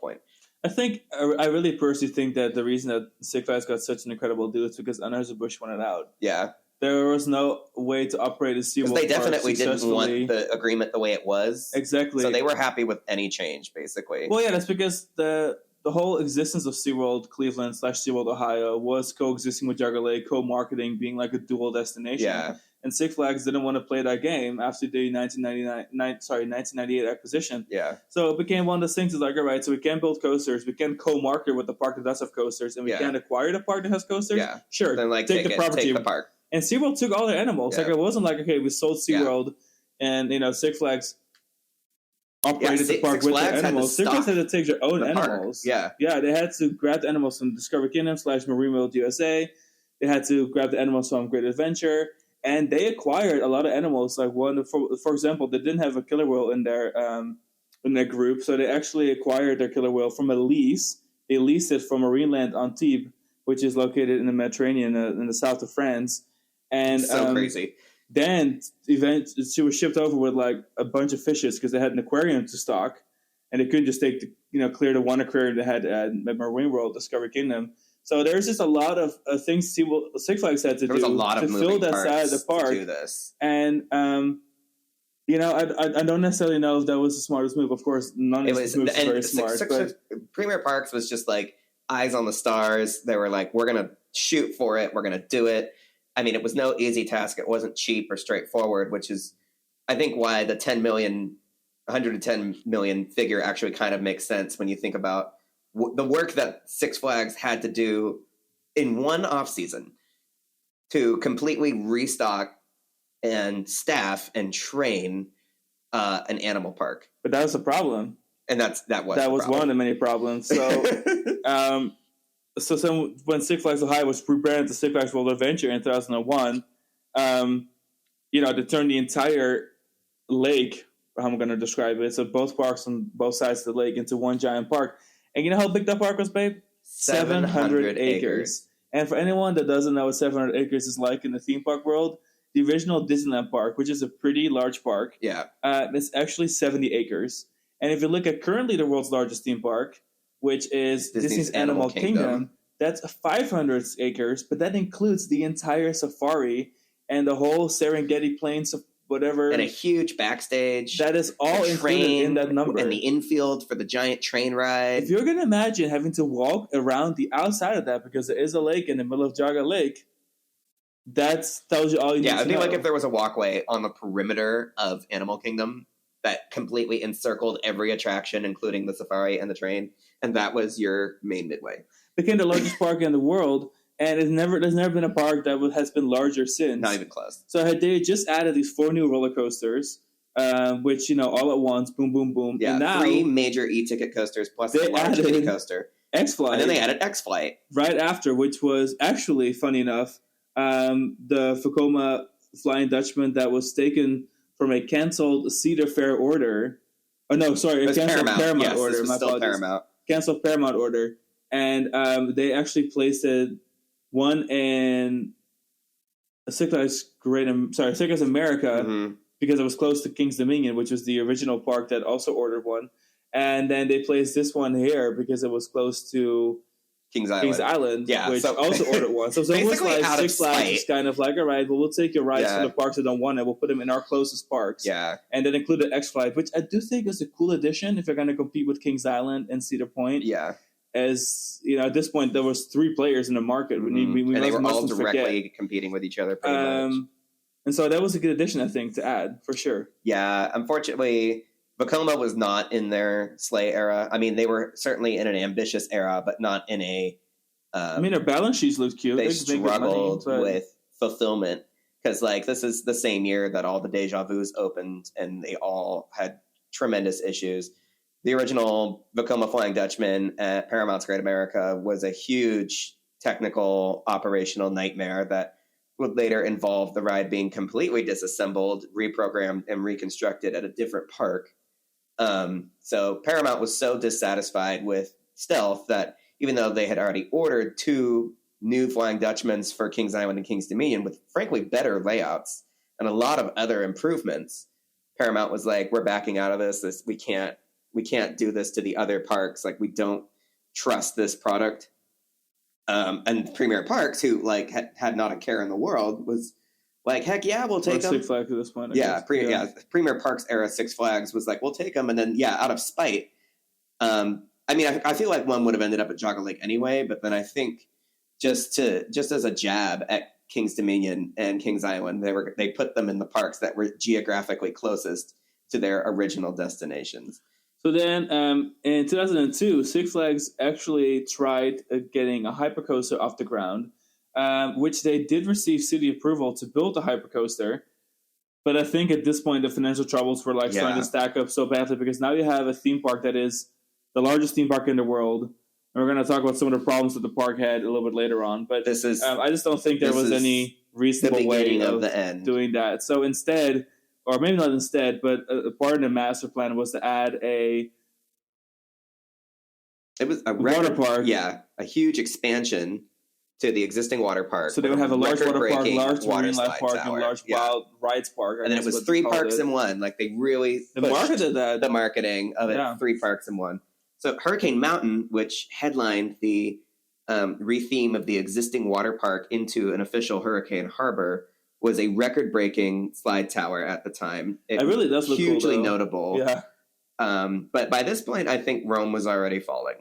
point. I really personally think that the reason that Six Flags got such an incredible deal is because Anheuser-Busch wanted out. Yeah. There was no way to operate a SeaWorld They definitely didn't want the agreement the way it was. Exactly. So they were happy with any change, basically. Well, yeah, that's because the whole existence of SeaWorld Cleveland / SeaWorld Ohio was coexisting with Geauga Lake, co-marketing, being like a dual destination. Yeah. And Six Flags didn't want to play that game after the 1998 acquisition. Yeah. So it became one of those things. It's like, all right, so we can't build coasters, we can co-market with the park that does have coasters, and we can't acquire the park that has coasters. Yeah. Sure, then take the property, take the park. And SeaWorld took all their animals. Yeah. Like it wasn't like, okay, we sold SeaWorld, and Six Flags operated the park with their animals. Six Flags had to take their own animals. Yeah. Yeah, they had to grab the animals from Discovery Kingdom / Marine World USA. They had to grab the animals from Great Adventure. And they acquired a lot of animals. Like for example, they didn't have a killer whale in their group, so they actually acquired their killer whale from a lease. They leased it from Marineland Antibes, which is located in the Mediterranean in the south of France. And so crazy. Then she was shipped over with like a bunch of fishes because they had an aquarium to stock, and they couldn't just clear the one aquarium they had at Marine World, Discovery Kingdom. So there's just a lot of things Six Flags had to do to fill that side of the park. To do this. And I don't necessarily know if that was the smartest move. Of course, none of these moves were very smart. Premier Parks was just like eyes on the stars. They were like, we're gonna shoot for it. We're gonna do it. I mean, it was no easy task. It wasn't cheap or straightforward, which is, I think, why the 110 million figure actually kind of makes sense when you think about the work that Six Flags had to do in one off season to completely restock and staff and train an animal park. But that was the problem, and that was one of the many problems. So, so when Six Flags Ohio was rebranded to Six Flags World Adventure in 2001, they turned the entire lake, how I'm going to describe it, so both parks on both sides of the lake, into one giant park. And you know how big that park was, babe? 700 acres. And for anyone that doesn't know what 700 acres is like in the theme park world, the original Disneyland park, which is a pretty large park, it's actually 70 acres. And if you look at currently the world's largest theme park, which is Disney's Animal Kingdom, that's 500 acres, but that includes the entire safari and the whole Serengeti Plains of whatever. And a huge backstage. That is all included in that number. And the infield for the giant train ride. If you're going to imagine having to walk around the outside of that because there is a lake in the middle of Geauga Lake, that tells you all you need to know. Yeah, it'd be like if there was a walkway on the perimeter of Animal Kingdom that completely encircled every attraction, including the safari and the train, and that was your main midway. Became the largest park in the world, and there's never been a park that has been larger since. Not even close. So they just added these 4 new roller coasters, which, all at once, boom, boom, boom. Yeah, and now 3 major e-ticket coasters plus a large kiddie coaster. X-Flight. And then they added X-Flight. Right after, which was actually, funny enough, the Vekoma Flying Dutchman that was taken from a canceled Cedar Fair order. Oh, no, sorry, a canceled Paramount order. This was still Paramount. Canceled Paramount order. And they actually placed one in Six Flags America, because it was close to King's Dominion, which was the original park that also ordered one. And then they placed this one here because it was close to Kings Island, which also ordered one. So it was like Six Flags is kind of like, all right, well, we'll take your rides to the parks that don't want it. We'll put them in our closest parks. Yeah. And then included X-Flight, which I do think is a cool addition if you're going to compete with Kings Island and Cedar Point. Yeah. As at this point, there was 3 players in the market. And they were all directly competing with each other pretty much. And so that was a good addition, I think, to add, for sure. Yeah, unfortunately, Vekoma was not in their Slay era. I mean, they were certainly in an ambitious era, but not in a... their balance sheets looked cute. They struggled with fulfillment because, this is the same year that all the Deja Vus opened, and they all had tremendous issues. The original Vekoma Flying Dutchman at Paramount's Great America was a huge technical operational nightmare that would later involve the ride being completely disassembled, reprogrammed, and reconstructed at a different park. So Paramount was so dissatisfied with Stealth that even though they had already ordered 2 new Flying Dutchmans for Kings Island and Kings Dominion with, frankly, better layouts, and a lot of other improvements, Paramount was like, we're backing out of this. We can't do this to the other parks. Like, we don't trust this product. And Premier Parks, who like had not a care in the world, was like, heck yeah, we'll take them. Six Flags at this point. Premier Parks era Six Flags was like, we'll take them. And then, out of spite, I feel like one would have ended up at Geauga Lake anyway, but then I think just as a jab at King's Dominion and Kings Island, they put them in the parks that were geographically closest to their original destinations. So then, in 2002, Six Flags actually tried getting a hypercoaster off the ground, which they did receive city approval to build a hypercoaster. But I think at this point, the financial troubles were starting to stack up so badly, because now you have a theme park that is the largest theme park in the world. And we're going to talk about some of the problems that the park had a little bit later on. But I just don't think there was any reasonable way of doing that. So instead, or maybe not instead, but a part of the master plan was to add a water park. Yeah, a huge expansion to the existing water park. So they would have a large water park, large marine life park, and large wild rides park. And then it was 3 parks in one. Like, they really marketed that. The marketing of it, 3 parks in one. So Hurricane Mountain, which headlined the re-theme of the existing water park into an official hurricane harbor, was a record-breaking slide tower at the time. It really does look hugely notable. Yeah. But by this point, I think Rome was already falling.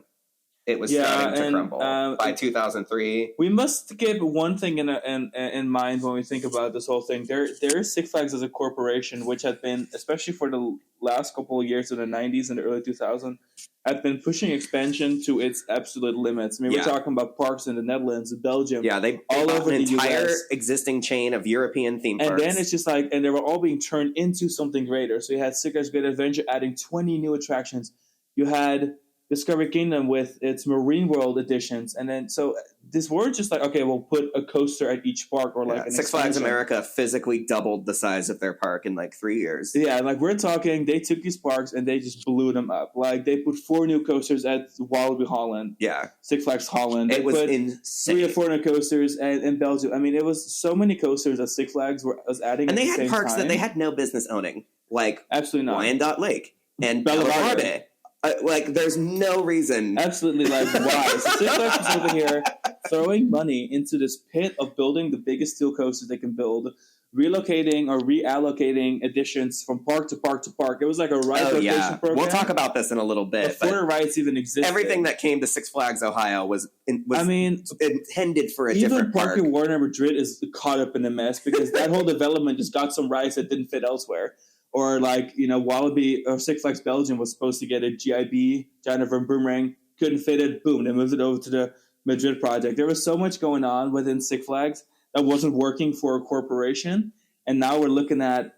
It was starting to crumble by 2003. We must keep one thing in mind when we think about this whole thing. There is Six Flags as a corporation, which had been, especially for the last couple of years in the 90s and the early 2000s, had been pushing expansion to its absolute limits. I mean, we're talking about parks in the Netherlands, Belgium, they all over the entire existing chain of European theme parks. And then it's just and they were all being turned into something greater. So you had Six Flags Great Adventure adding 20 new attractions. You had Discovery Kingdom with its Marine World editions, and then so this were just okay, we'll put a coaster at each park, or an Six Flags America physically doubled the size of their park in 3 years. Yeah, we're talking, they took these parks and they just blew them up. They put 4 new coasters at Walibi Holland. Yeah, Six Flags Holland. It was insane. 3 or 4 new coasters in Belgium. I mean, it was so many coasters that Six Flags was adding. And they had parks that they had no business owning, absolutely not. Wyandotte Lake and Bellevue. There's no reason. Absolutely, why? So Six Flags was over here throwing money into this pit of building the biggest steel coasters they can build, relocating or reallocating additions from park to park to park. It was like a ride rotation program. We'll talk about this in a little bit. Before the rides even existed. Everything that came to Six Flags Ohio was intended for a different park. Even Parque Warner Madrid is caught up in the mess, because that whole development just got some rides that didn't fit elsewhere. Or Walibi or Six Flags Belgium was supposed to get a GIB, Giant Vroom Boomerang, couldn't fit it. Boom, they moved it over to the Madrid project. There was so much going on within Six Flags that wasn't working for a corporation, and now we're looking at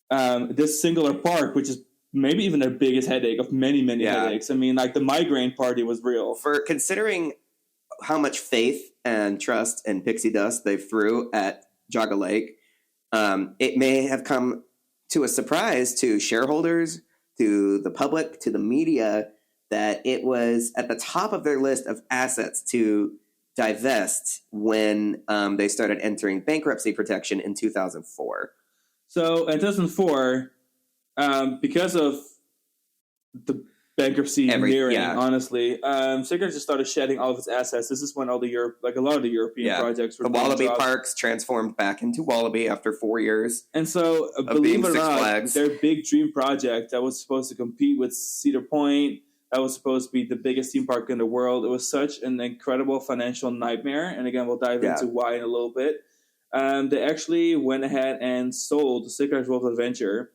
this singular park, which is maybe even their biggest headache of many, many headaches. I mean, the migraine party was real. For considering how much faith and trust and pixie dust they threw at Geauga Lake, it may have come to a surprise to shareholders, to the public, to the media, that it was at the top of their list of assets to divest when they started entering bankruptcy protection in 2004. So in 2004, because of the bankruptcy nearing, honestly, Six Flags just started shedding all of its assets. This is when all the a lot of the European projects were the Wallaby parks transformed back into Wallaby after 4 years. And so, believe it or not, their big dream project that was supposed to compete with Cedar Point, that was supposed to be the biggest theme park in the world. It was such an incredible financial nightmare. And again, we'll dive into why in a little bit. They actually went ahead and sold Six Flags World Adventure.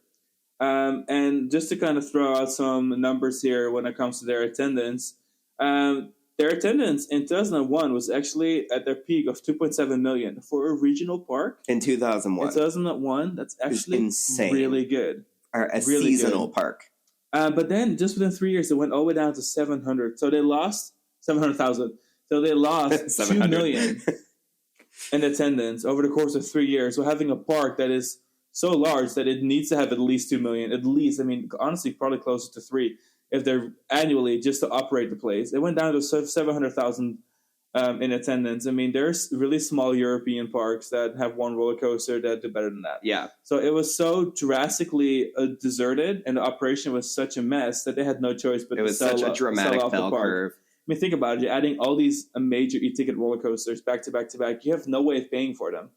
And just to kind of throw out some numbers here when it comes to their attendance, their attendance in 2001 was actually at their peak of 2.7 million for a regional park. In 2001. In 2001, that's actually insane. Really good. Or a really seasonal park. But then just within 3 years, it went all the way down to 700. So they lost 700,000. So they lost 2 million in attendance over the course of 3 years. So having a park that is so large that it needs to have at least 2 million, at least. I mean, honestly, probably closer to 3 if they're annually just to operate the place. It went down to 700,000 in attendance. I mean, there's really small European parks that have one roller coaster that do better than that. Yeah. So it was so drastically deserted, and the operation was such a mess that they had no choice but to sell off the park. It was such a dramatic bell curve. I mean, think about it. You're adding all these major e-ticket roller coasters back to back to back. You have no way of paying for them.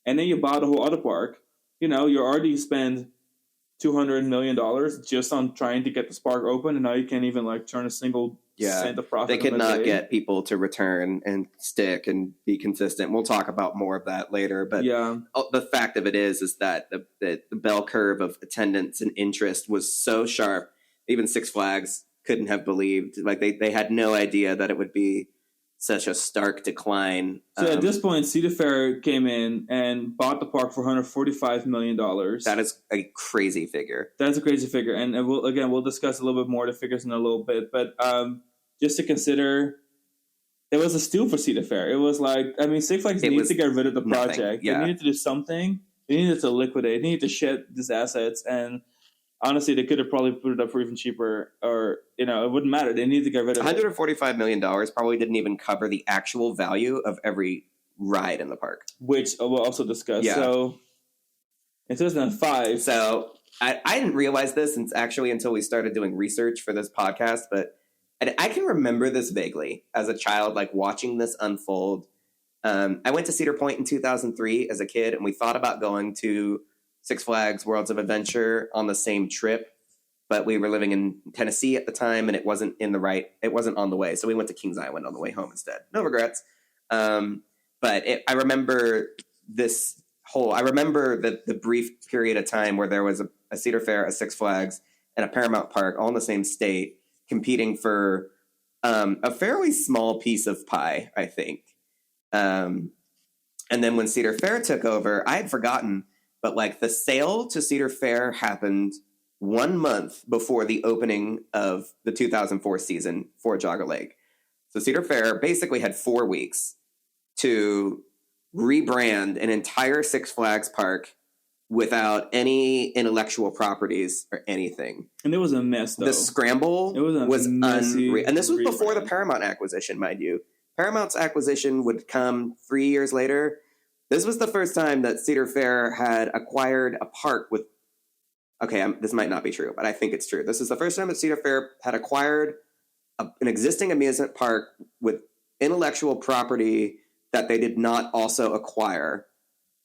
And then you bought a whole other park. You already spend $200 million just on trying to get this park open, and now you can't even turn a single cent of profit. They could not get people to return and stick and be consistent. We'll talk about more of that later. But the fact of it is that the bell curve of attendance and interest was so sharp. Even Six Flags couldn't have believed. They had no idea that it would be such a stark decline. So at this point, Cedar Fair came in and bought the park for $145 million. That is a crazy figure. That's a crazy figure. And we'll discuss a little bit more of the figures in a little bit. But just to consider, it was a steal for Cedar Fair. It was Six Flags needed to get rid of the project. Yeah. They needed to do something. They needed to liquidate. They needed to shed these assets. And honestly, they could have probably put it up for even cheaper, or it wouldn't matter. They need to get rid of it. $145 million probably didn't even cover the actual value of every ride in the park, which we'll also discuss. Yeah. So in 2005, so I didn't realize this until we started doing research for this podcast, but I can remember this vaguely as a child, watching this unfold. I went to Cedar Point in 2003 as a kid, and we thought about going to Six Flags Worlds of Adventure on the same trip, but we were living in Tennessee at the time, and it wasn't on the way. So we went to Kings Island on the way home instead. No regrets. But I remember the brief period of time where there was a Cedar Fair, a Six Flags, and a Paramount Park all in the same state, competing for a fairly small piece of pie, I think. And then when Cedar Fair took over, I had forgotten, but the sale to Cedar Fair happened 1 month before the opening of the 2004 season for Geauga Lake. So Cedar Fair basically had 4 weeks to rebrand an entire Six Flags park without any intellectual properties or anything. And it was a mess, though. The scramble was unreal. And this was before the rebrand. Paramount acquisition, mind you. Paramount's acquisition would come 3 years later. This was the first time that Cedar Fair had acquired a park with... Okay, this might not be true, but I think it's true. This is the first time that Cedar Fair had acquired an existing amusement park with intellectual property that they did not also acquire,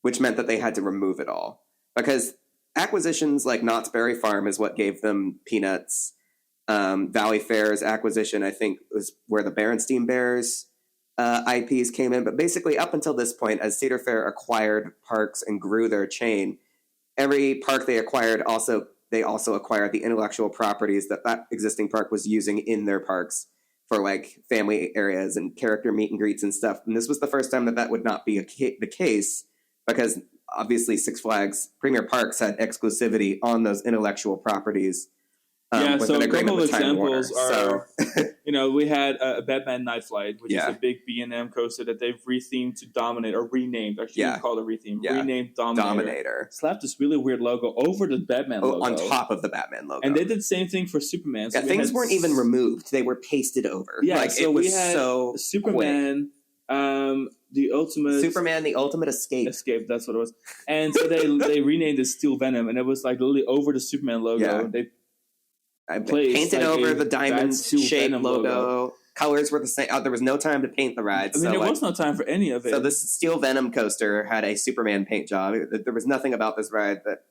which meant that they had to remove it all. Because acquisitions like Knott's Berry Farm is what gave them Peanuts. Valley Fair's acquisition, I think, was where the Berenstein Bears IPs came in. But basically, up until this point, as Cedar Fair acquired parks and grew their chain, every park they acquired they also acquired the intellectual properties that existing park was using in their parks for family areas and character meet and greets and stuff. And this was the first time that would not be the case, because obviously Six Flags Premier Parks had exclusivity on those intellectual properties. So a couple of examples are, we had a Batman Night Flight, which is a big B&M coaster that they've rethemed to Dominate, or renamed. I shouldn't call it retheme. Yeah. Renamed Dominator. Slapped this really weird logo over the Batman logo. On top of the Batman logo. And they did the same thing for Superman. So things weren't even removed. They were pasted over. Yeah, so we had Superman, the Ultimate Escape. Escape, that's what it was. And so they renamed it Steel Venom, and it was literally over the Superman logo. Yeah. They painted over the diamond-shaped logo. Colors were the same. There was no time to paint the rides. There was no time for any of it. So this Steel Venom coaster had a Superman paint job. There was nothing about this ride that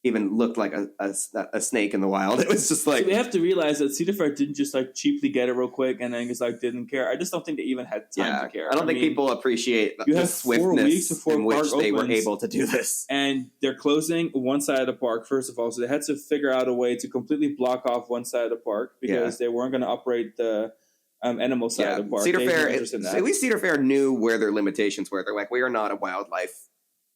even looked like a snake in the wild. It was just So we have to realize that Cedar Fair didn't just cheaply get it real quick and then just didn't care. I just don't think they even had time to care. I don't think people appreciate the swiftness in which they were able to do this. And they're closing one side of the park, first of all. So they had to figure out a way to completely block off one side of the park because they weren't going to operate the animal side of the park. Cedar Fair, at least Cedar Fair knew where their limitations were. They're like, we are not a wildlife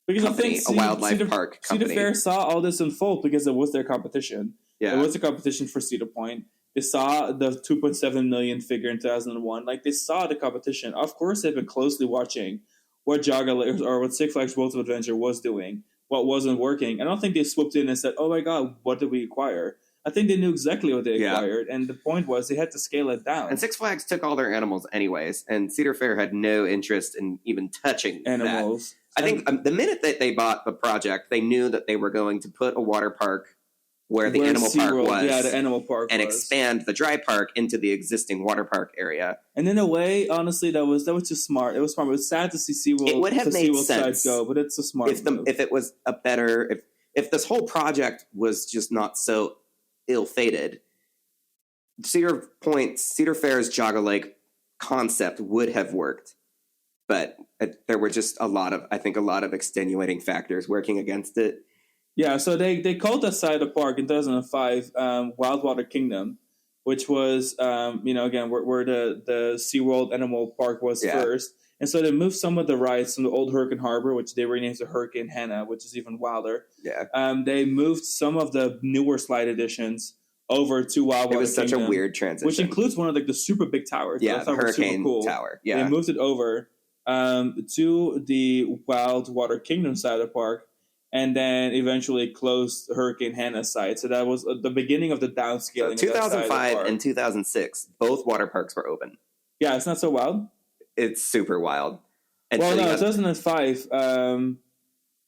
company, a wildlife park company. Cedar Fair saw all this unfold because it was their competition. Yeah. It was the competition for Cedar Point. They saw the 2.7 million figure in 2001. They saw the competition. Of course, they've been closely watching what Geauga Lake or what Six Flags Worlds of Adventure was doing, what wasn't working. I don't think they swooped in and said, "Oh my God, what did we acquire?" I think they knew exactly what they acquired, and the point was they had to scale it down. And Six Flags took all their animals anyways, and Cedar Fair had no interest in even touching animals. That. I think the minute that they bought the project, they knew that they were going to put a water park where the animal park was. Yeah, the animal park and expand the dry park into the existing water park area. And in a way, honestly, that was just smart. It was smart. It was sad to see SeaWorld. It would have made sense go, but it's a smart move. If it was a better if this whole project was just not so ill-fated, Cedar Fair's Geauga Lake concept would have worked, but there were just a lot of extenuating factors working against it. Yeah, so they called that side of the park in 2005 Wildwater Kingdom, which was, again, where the SeaWorld Animal Park was first. And so they moved some of the rides from the old Hurricane Harbor, which they renamed to Hurricane Hannah, which is even wilder. Yeah. They moved some of the newer slide editions over to Wildwater Kingdom. It was such a weird transition. Which includes one of the super big towers. Yeah, the Hurricane Tower. Yeah. They moved it over to the Wildwater Kingdom side of the park, and then eventually closed Hurricane Hannah side. So that was the beginning of the downscaling. So 2005 and 2006, both water parks were open. Yeah, it's not so wild. It's super wild. And well, no, 2005.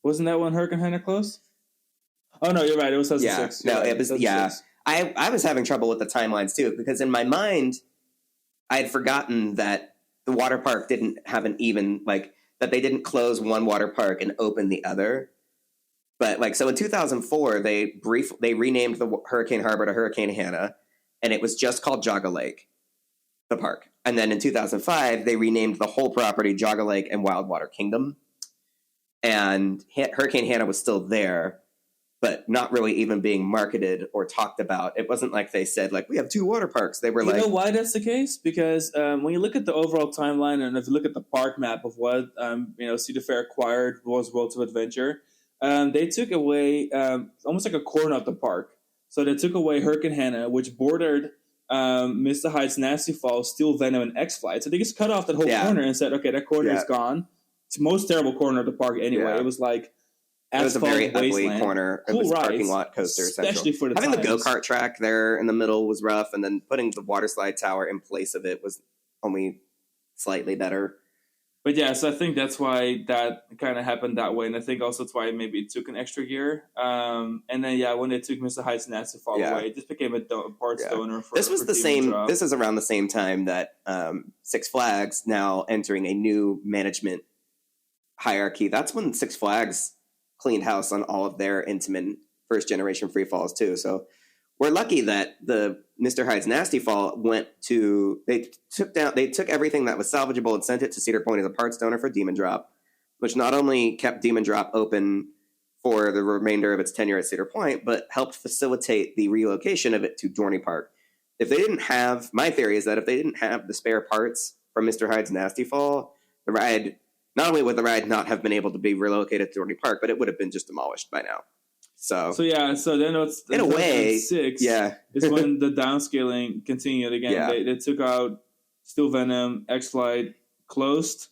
Wasn't that when Hurricane Hannah closed? Oh, no, you're right. It was 2006. Yeah, it was, I was having trouble with the timelines, too, because in my mind, I had forgotten that the water park didn't have an even, that they didn't close one water park and open the other. But, so in 2004, they renamed the Hurricane Harbor to Hurricane Hannah, and it was just called Geauga Lake, the park. And then in 2005, they renamed the whole property Geauga Lake and Wildwater Kingdom. And Hurricane Hannah was still there, but not really even being marketed or talked about. It wasn't like they said, we have two water parks. They were You know why that's the case? Because when you look at the overall timeline, and if you look at the park map of what Cedar Fair acquired was Worlds of Adventure, they took away almost like a corner of the park. So they took away Hurricane Hannah, which bordered Mr. Hyde's Nasty Falls, Steel Venom, and X-Flight. So they just cut off that whole corner and said, okay, that corner is gone. It's the most terrible corner of the park anyway. Yeah. It was like it was a very ugly corner. It was rides, parking lot coaster especially central. For the having times. The go-kart track there in the middle was rough, and then putting the water slide tower in place of it was only slightly better. But yeah, so I think that's why that kind of happened that way, and I think also that's why maybe it took an extra year. And then when they took Mr. Hyde's Nasty Fall away, it just became a parts donor for. This was the same. Drop. This is around the same time that Six Flags now entering a new management hierarchy. That's when Six Flags cleaned house on all of their Intamin first generation free falls too. So we're lucky that the Mr. Hyde's Nasty Fall they took everything that was salvageable and sent it to Cedar Point as a parts donor for Demon Drop, which not only kept Demon Drop open for the remainder of its tenure at Cedar Point, but helped facilitate the relocation of it to Dorney Park. My theory is that if they didn't have the spare parts from Mr. Hyde's Nasty Fall, not only would the ride not have been able to be relocated to Dorney Park, but it would have been just demolished by now. So then it's in a way, is when the downscaling continued again. Yeah. They took out Steel Venom, X-Flight, closed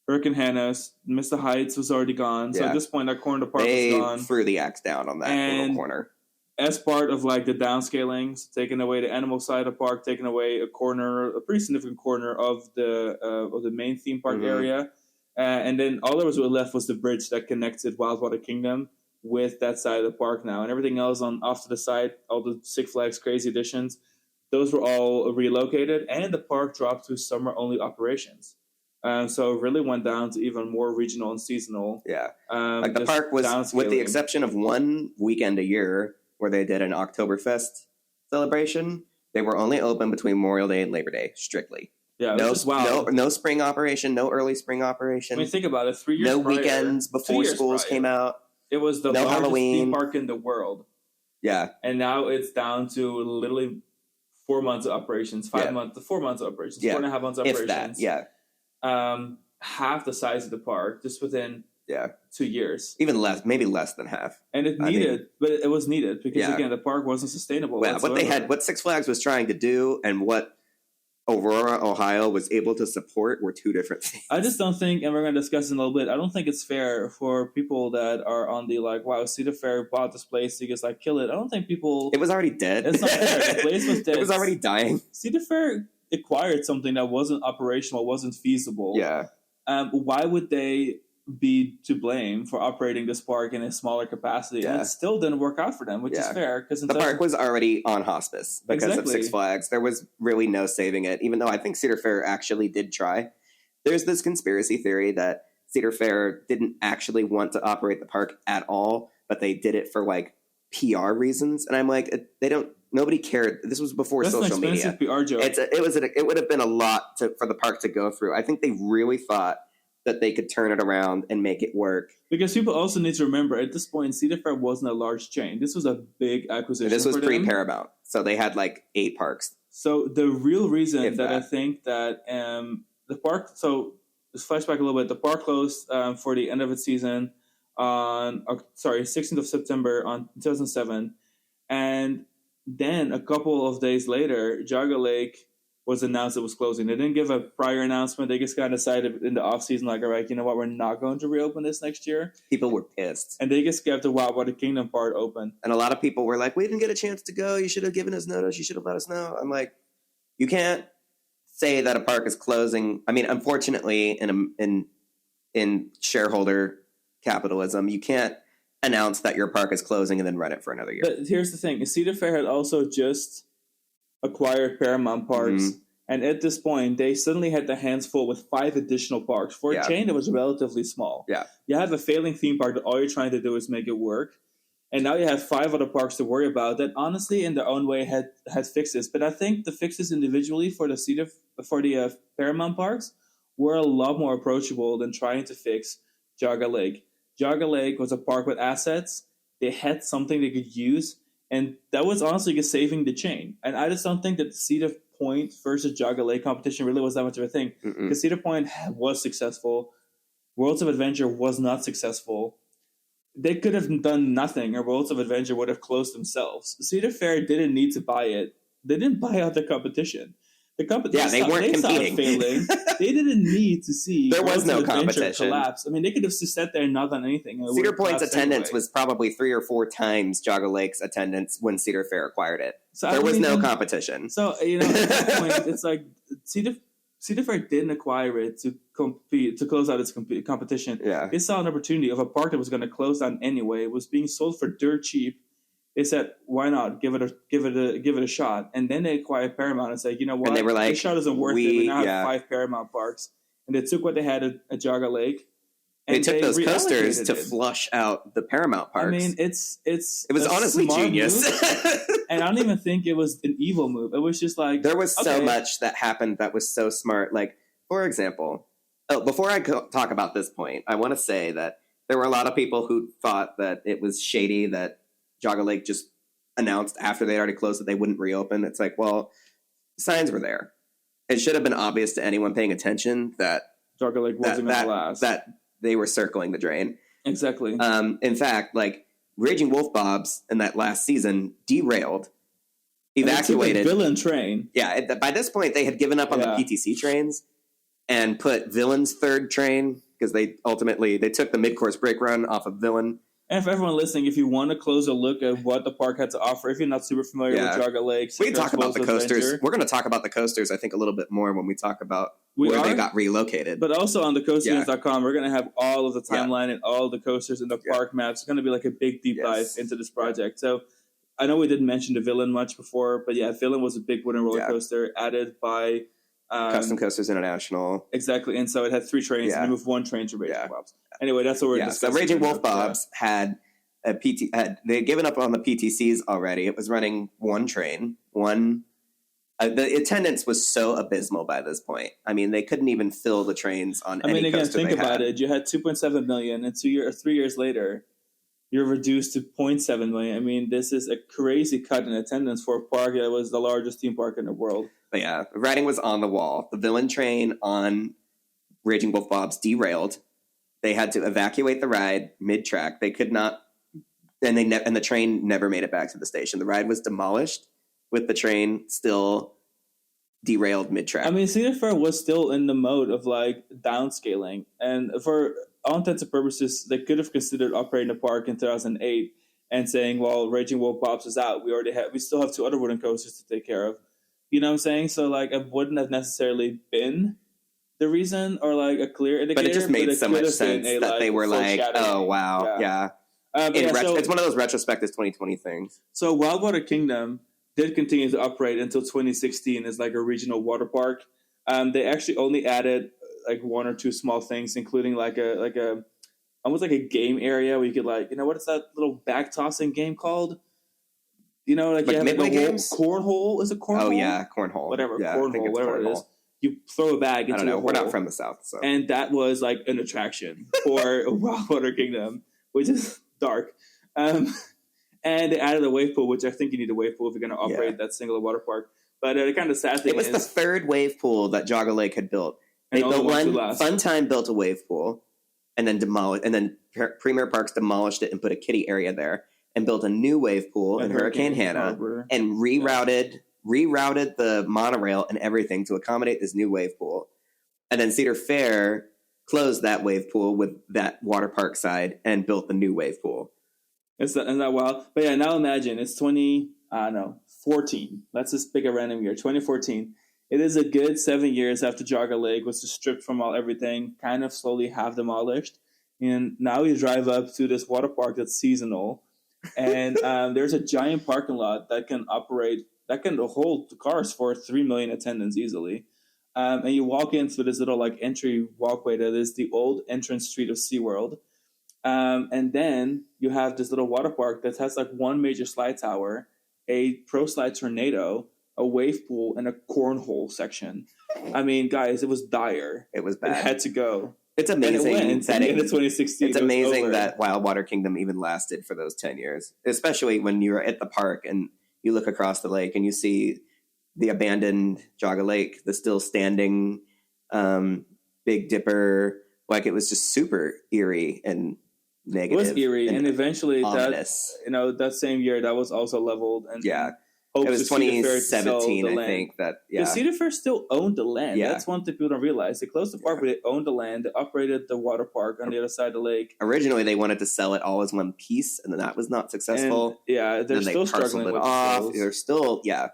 Hurricane Hannah's, Mr. Heights was already gone. So at this point, that corner of the park was gone. They threw the axe down on that little corner. As part of the downscalings, taking away the animal side of the park, taking away a pretty significant corner of the main theme park area. And then all that was left was the bridge that connected Wildwater Kingdom with that side of the park now. And everything else off to the side, all the Six Flags Crazy Editions, those were all relocated, and the park dropped to summer-only operations. So it really went down to even more regional and seasonal. Yeah. The park was, with the exception of one weekend a year where they did an Oktoberfest celebration, they were only open between Memorial Day and Labor Day, strictly. Yeah, no spring operation, no early spring operation. I mean, think about it. 3 years no prior, weekends before schools came out. It was the largest theme park in the world. Yeah. And now it's down to literally 4 months of operations, 4 months of operations, 4.5 months of operations. If that, half the size of the park just within 2 years. Even less, maybe less than half. And it was needed because, again, the park wasn't sustainable. Well, what Six Flags was trying to do and what Aurora, Ohio was able to support were two different things. I just don't think, and we're going to discuss in a little bit, I don't think it's fair for people that are on the, like, wow, Cedar Fair bought this place, so you just, like, kill it. I don't think people... It was already dead. It's not fair. The place was dead. It was already dying. Cedar Fair acquired something that wasn't operational, wasn't feasible. Yeah. Why would they be to blame for operating this park in a smaller capacity? Yeah. And it still didn't work out for them, which is fair. Because the park was already on hospice because of Six Flags. There was really no saving it, even though I think Cedar Fair actually did try. There's this conspiracy theory that Cedar Fair didn't actually want to operate the park at all, but they did it for like PR reasons. And I'm like, nobody cared. This was before social media. PR joke. It would have been a lot for the park to go through. I think they really thought that they could turn it around and make it work. Because people also need to remember, at this point, Cedar Fair wasn't a large chain. This was a big acquisition. This was pre-Paramount, so they had like 8 parks. So the real reason I think that the park, so let's flashback a little bit. The park closed for the end of its season on 16th of September on 2007, and then a couple of days later, Geauga Lake was announced it was closing. They didn't give a prior announcement. They just kind of decided in the offseason, like, all right, you know what, we're not going to reopen this next year. People were pissed. And they just kept the Wildwater Kingdom part open. And a lot of people were like, we didn't get a chance to go. You should have given us notice. You should have let us know. I'm like, you can't say that a park is closing. I mean, unfortunately, in shareholder capitalism, you can't announce that your park is closing and then run it for another year. But here's the thing. Cedar Fair had also just acquired Paramount Parks, and at this point, they suddenly had their hands full with 5 additional parks for a chain that was relatively small. Yeah, you have a failing theme park that all you're trying to do is make it work, and now you have 5 other parks to worry about that, honestly, in their own way, had fixes. But I think the fixes individually for the Paramount Parks were a lot more approachable than trying to fix Geauga Lake. Geauga Lake was a park with assets. They had something they could use. And that was honestly just saving the chain. And I just don't think that the Cedar Point versus Geauga Lake competition really was that much of a thing. Because Cedar Point was successful. Worlds of Adventure was not successful. They could have done nothing, or Worlds of Adventure would have closed themselves. Cedar Fair didn't need to buy it. They didn't buy out the competition. They weren't competing. Failing. They didn't need to see there was no competition collapse. I mean, they could have just sat there and not done anything. Cedar Point's attendance was probably 3 or 4 times Geauga Lake's attendance when Cedar Fair acquired it. So there was no competition. So, at that point, it's like Cedar Fair didn't acquire it to compete, to close out its competition. Yeah. They saw an opportunity of a park that was going to close down anyway. It was being sold for dirt cheap. They said, "Why not give it a shot?" And then they acquired Paramount and said, "You know what? And they were like, this shot isn't worth it. We now have 5 Paramount parks." And they took what they had at Geauga Lake. And they took those coasters to flush out the Paramount parks. I mean, it was honestly genius. And I don't even think it was an evil move. It was just like there was so much that happened that was so smart. Like, for example, before I talk about this point, I want to say that there were a lot of people who thought that it was shady that Geauga Lake just announced after they already closed that they wouldn't reopen. It's like, well, signs were there. It should have been obvious to anyone paying attention that Geauga Lake wasn't going to last. That they were circling the drain. Exactly. In fact, like Raging Wolf Bob's in that last season derailed, evacuated. The Villain train. Yeah, by this point they had given up on the PTC trains and put Villain's 3rd train because they took the mid-course brake run off of Villain. And for everyone listening, if you want to close a look at what the park had to offer, if you're not super familiar with Geauga Lake, we talk about the coasters. We're going to talk about the coasters, I think, a little bit more when we talk about they got relocated. But also on the coastergames.com, we're going to have all of the timeline and all of the coasters and the park maps. It's going to be like a big deep dive into this project. So I know we didn't mention the Villain much before, but Villain was a big wooden roller coaster added by Custom Coasters International. Exactly. And so it had 3 trains and they moved 1 train to Raging Bob's. Anyway, that's what we're discussing. So Raging Wolf Bob's had a they had given up on the PTCs already. It was running 1 train. The attendance was so abysmal by this point. I mean, they couldn't even fill the trains on any coaster think about it. You had 2.7 million, and 3 years later, you're reduced to 0.7 million. I mean, this is a crazy cut in attendance for a park that was the largest theme park in the world. But the writing was on the wall. The Villain train on Raging Wolf Bob's derailed. They had to evacuate the ride mid-track. They could not, and the train never made it back to the station. The ride was demolished with the train still derailed mid-track. I mean, Cedar Fair was still in the mode of like downscaling, and for all intents and purposes, they could have considered operating the park in 2008 and saying, "Well, Raging Bull Pops is out. We still have 2 other wooden coasters to take care of." You know what I'm saying? So like, it wouldn't have necessarily been the reason or like a clear indicator, but it just made so much sense that they were like, "Oh wow, yeah." It's one of those retrospective 2020 things. So Wildwater Kingdom did continue to operate until 2016 as like a regional water park. They actually only added like 1 or 2 small things, including like a almost like a game area where you could like, what is that little back tossing game called? Like you have midway games? Cornhole. Is it cornhole? Oh yeah, cornhole. Whatever, yeah, cornhole, whatever it is. You throw a bag into I don't know. a hole. We're not from the South, so. And that was like an attraction for Wildwater Kingdom, which is dark. And they added a wave pool, which I think you need a wave pool if you're going to operate that single water park. But the kind of sad thing is... It was the 3rd wave pool that Geauga Lake had built. They built one, Funtime built a wave pool, and then demolished, and then Premier Parks demolished it and put a kiddie area there, and built a new wave pool in Hurricane Hannah, and rerouted the monorail and everything to accommodate this new wave pool. And then Cedar Fair closed that wave pool with that water park side and built the new wave pool. Isn't that wild? But yeah, now imagine it's 2014. Let's just pick a random year, 2014. It is a good 7 years after Geauga Lake was just stripped from everything, kind of slowly half demolished. And now we drive up to this water park that's seasonal. And there's a giant parking lot that can hold cars for 3 million attendants easily. And you walk in through this little like entry walkway that is the old entrance street of SeaWorld. And then you have this little water park that has like 1 major slide tower, a pro slide tornado, a wave pool, and a cornhole section. I mean, guys, it was dire. It was bad. It had to go. It's amazing that in 2016. It's amazing that Wildwater Kingdom even lasted for those 10 years, especially when you're at the park and you look across the lake and you see the abandoned Geauga Lake, the still standing Big Dipper. Like, it was just super eerie and negative. It was eerie, and eventually ominous. that same year that was also leveled. And it was 2017, I think. Because Cedar Fair still owned the land. Yeah. That's one thing people don't realize. They closed the park, but they owned the land. They operated the water park on the other side of the lake. Originally, they wanted to sell it all as one piece, and then that was not successful. And, they're still struggling with it. They're still, but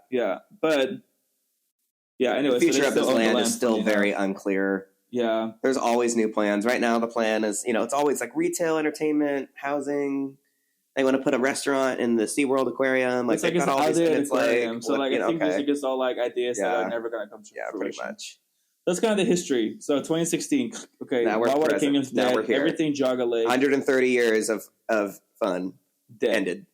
anyway, the future of this land is still very unclear. Yeah, there's always new plans. Right now, the plan is, it's always like retail, entertainment, housing. They want to put a restaurant in the SeaWorld aquarium. Like, they've got all these things. So, I think these are just all like ideas that are never going to come to fruition. Pretty much. That's kind of the history. So, 2016. Okay, now Wildwater Kingdom's dead. We're here. Everything Geauga Lake. 130 years of fun ended.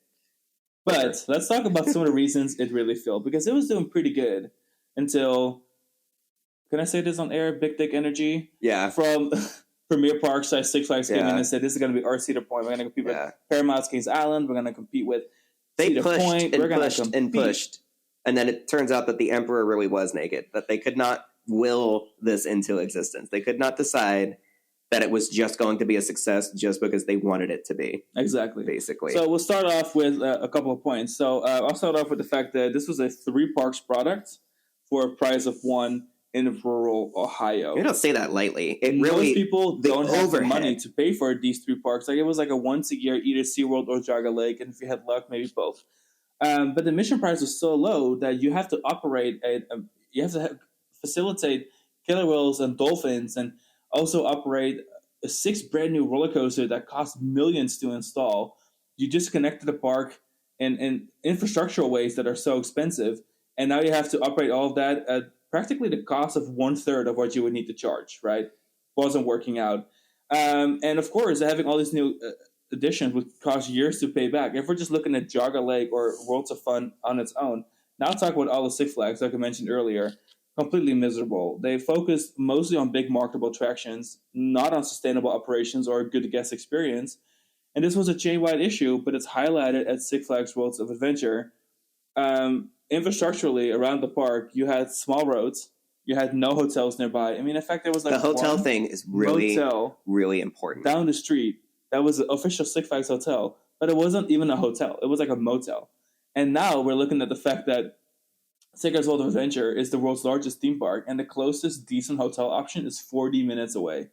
But let's talk about some of the reasons it really failed, because it was doing pretty good until. Can I say this on air? Big Dick Energy. Yeah. From Premier Parks, Six Flags came in and said, "This is going to be our Cedar Point. We're going to compete with Paramount's Kings Island. We're going to compete with Cedar Point. We're going to pushed, and then it turns out that the Emperor really was naked. That they could not will this into existence. They could not decide that it was just going to be a success just because they wanted it to be. Exactly. Basically. So we'll start off with a couple of points. So I'll start off with the fact that this was a 3 parks product for a price of 1. In rural Ohio. You don't say that lightly. Most people don't have the money to pay for these 3 parks. Like, it was like a once a year, either SeaWorld or Geauga Lake, and if you had luck, maybe both. But the mission price was so low that you have to operate facilitate killer whales and dolphins, and also operate a 6 brand new roller coaster that cost millions to install. You just connect to the park in infrastructural ways that are so expensive, and now you have to operate all of that at practically the cost of 1/3 of what you would need to charge, right? Wasn't working out. And of course, having all these new additions would cost years to pay back. If we're just looking at Geauga Lake or Worlds of Fun on its own, now talk about all the Six Flags, like I mentioned earlier, completely miserable. They focused mostly on big marketable attractions, not on sustainable operations or a good guest experience. And this was a chain-wide issue, but it's highlighted at Six Flags Worlds of Adventure. Infrastructurally around the park, you had small roads, you had no hotels nearby. I mean, in fact, there was like the hotel thing is really important down the street. That was the official Six Flags hotel, but it wasn't even a hotel. It was like a motel. And now we're looking at the fact that Six Flags World of Adventure is the world's largest theme park, and the closest decent hotel option is 40 minutes away.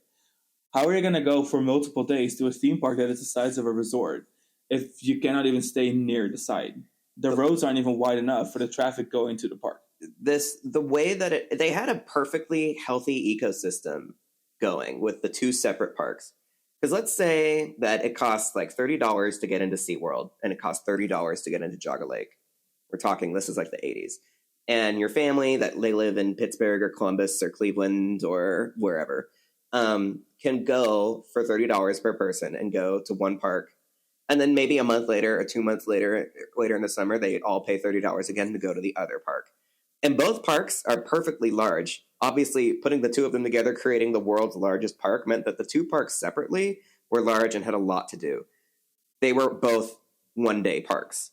How are you going to go for multiple days to a theme park that is the size of a resort if you cannot even stay near the site? The roads aren't even wide enough for the traffic going to the park. The way that they had a perfectly healthy ecosystem going with the two separate parks. Because let's say that it costs like $30 to get into SeaWorld and it costs $30 to get into Geauga Lake. We're talking, this is like the 80s. And your family, that they live in Pittsburgh or Columbus or Cleveland or wherever, can go for $30 per person and go to one park. And then maybe a month later or 2 months later in the summer, they all pay $30 again to go to the other park. And both parks are perfectly large. Obviously, putting the two of them together, creating the world's largest park, meant that the two parks separately were large and had a lot to do. They were both one-day parks.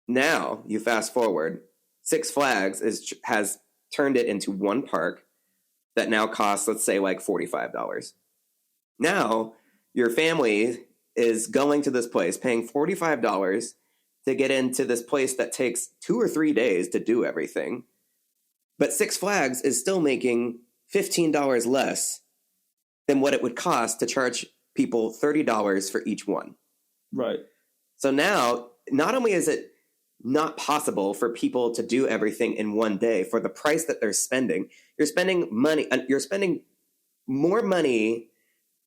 Now, you fast forward, Six Flags has turned it into one park that now costs, let's say, like $45. Now, your family is going to this place, paying $45 to get into this place that takes 2 or 3 days to do everything. But Six Flags is still making $15 less than what it would cost to charge people $30 for each one. Right. So now, not only is it not possible for people to do everything in one day for the price that they're spending, you're spending more money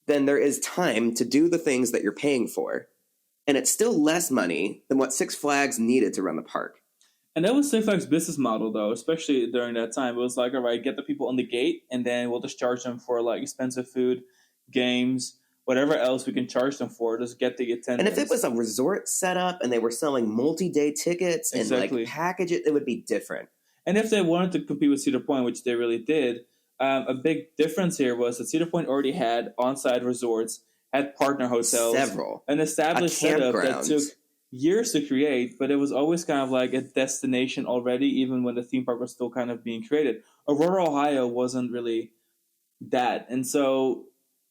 than there is time to do the things that you're paying for. And it's still less money than what Six Flags needed to run the park. And that was Six Flags' business model, though, especially during that time. It was like, all right, get the people on the gate, and then we'll just charge them for like expensive food, games, whatever else we can charge them for. Just get the attendance. And if it was a resort setup and they were selling multi-day tickets and like package it would be different. And if they wanted to compete with Cedar Point, which they really did, a big difference here was that Cedar Point already had on-site resorts, had partner hotels, several, an established setup that took years to create, but it was always kind of like a destination already, even when the theme park was still kind of being created. Aurora, Ohio wasn't really that, and so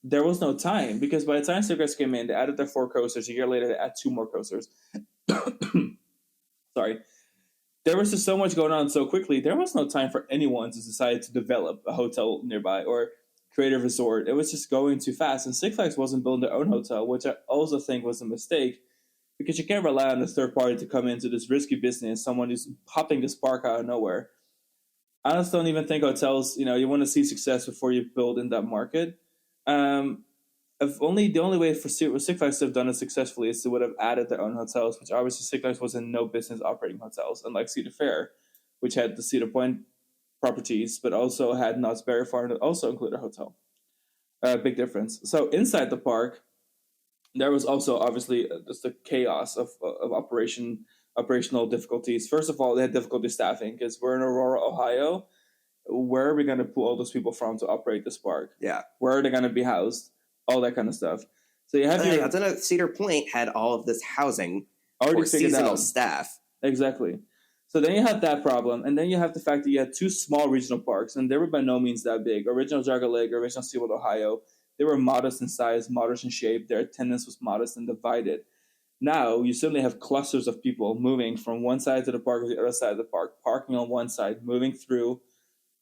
there was no time, because by the time Six Flags came in, they added their 4 coasters. A year later, they added 2 more coasters. Sorry. There was just so much going on so quickly, there was no time for anyone to decide to develop a hotel nearby or create a resort. It was just going too fast. And Six Flags wasn't building their own hotel, which I also think was a mistake, because you can't rely on a third party to come into this risky business, someone who's popping this park out of nowhere. I just don't even think hotels, you want to see success before you build in that market. The only way for Six Flags to have done it successfully is to would have added their own hotels, which obviously Six Flags was in no business operating hotels, unlike Cedar Fair, which had the Cedar Point properties, but also had Knott's Berry Farm that also included a hotel. Big difference. So inside the park, there was also obviously just the chaos of operational difficulties. First of all, they had difficulty staffing, because we're in Aurora, Ohio. Where are we going to pull all those people from to operate this park? Yeah. Where are they going to be housed? All that kind of stuff. So you have I don't know. Cedar Point had all of this housing already for seasonal staff. Exactly. So then you have that problem, and then you have the fact that you had 2 small regional parks, and they were by no means that big. Original Geauga Lake, original SeaWorld, Ohio, they were modest in size, modest in shape. Their attendance was modest and divided. Now you suddenly have clusters of people moving from one side to the park to the other side of the park, parking on one side, moving through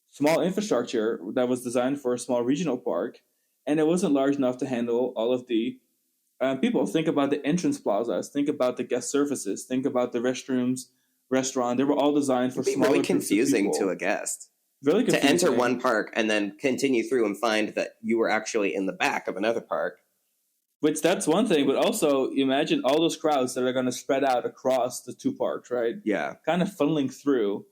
small infrastructure that was designed for a small regional park. And it wasn't large enough to handle all of the people. Think about the entrance plazas. Think about the guest services. Think about the restrooms, restaurant. They were all designed for smaller. Really confusing to a guest. Really confusing. To enter one park and then continue through and find that you were actually in the back of another park. Which, that's one thing, but also imagine all those crowds that are going to spread out across the 2 parks, right? Yeah. Kind of funneling through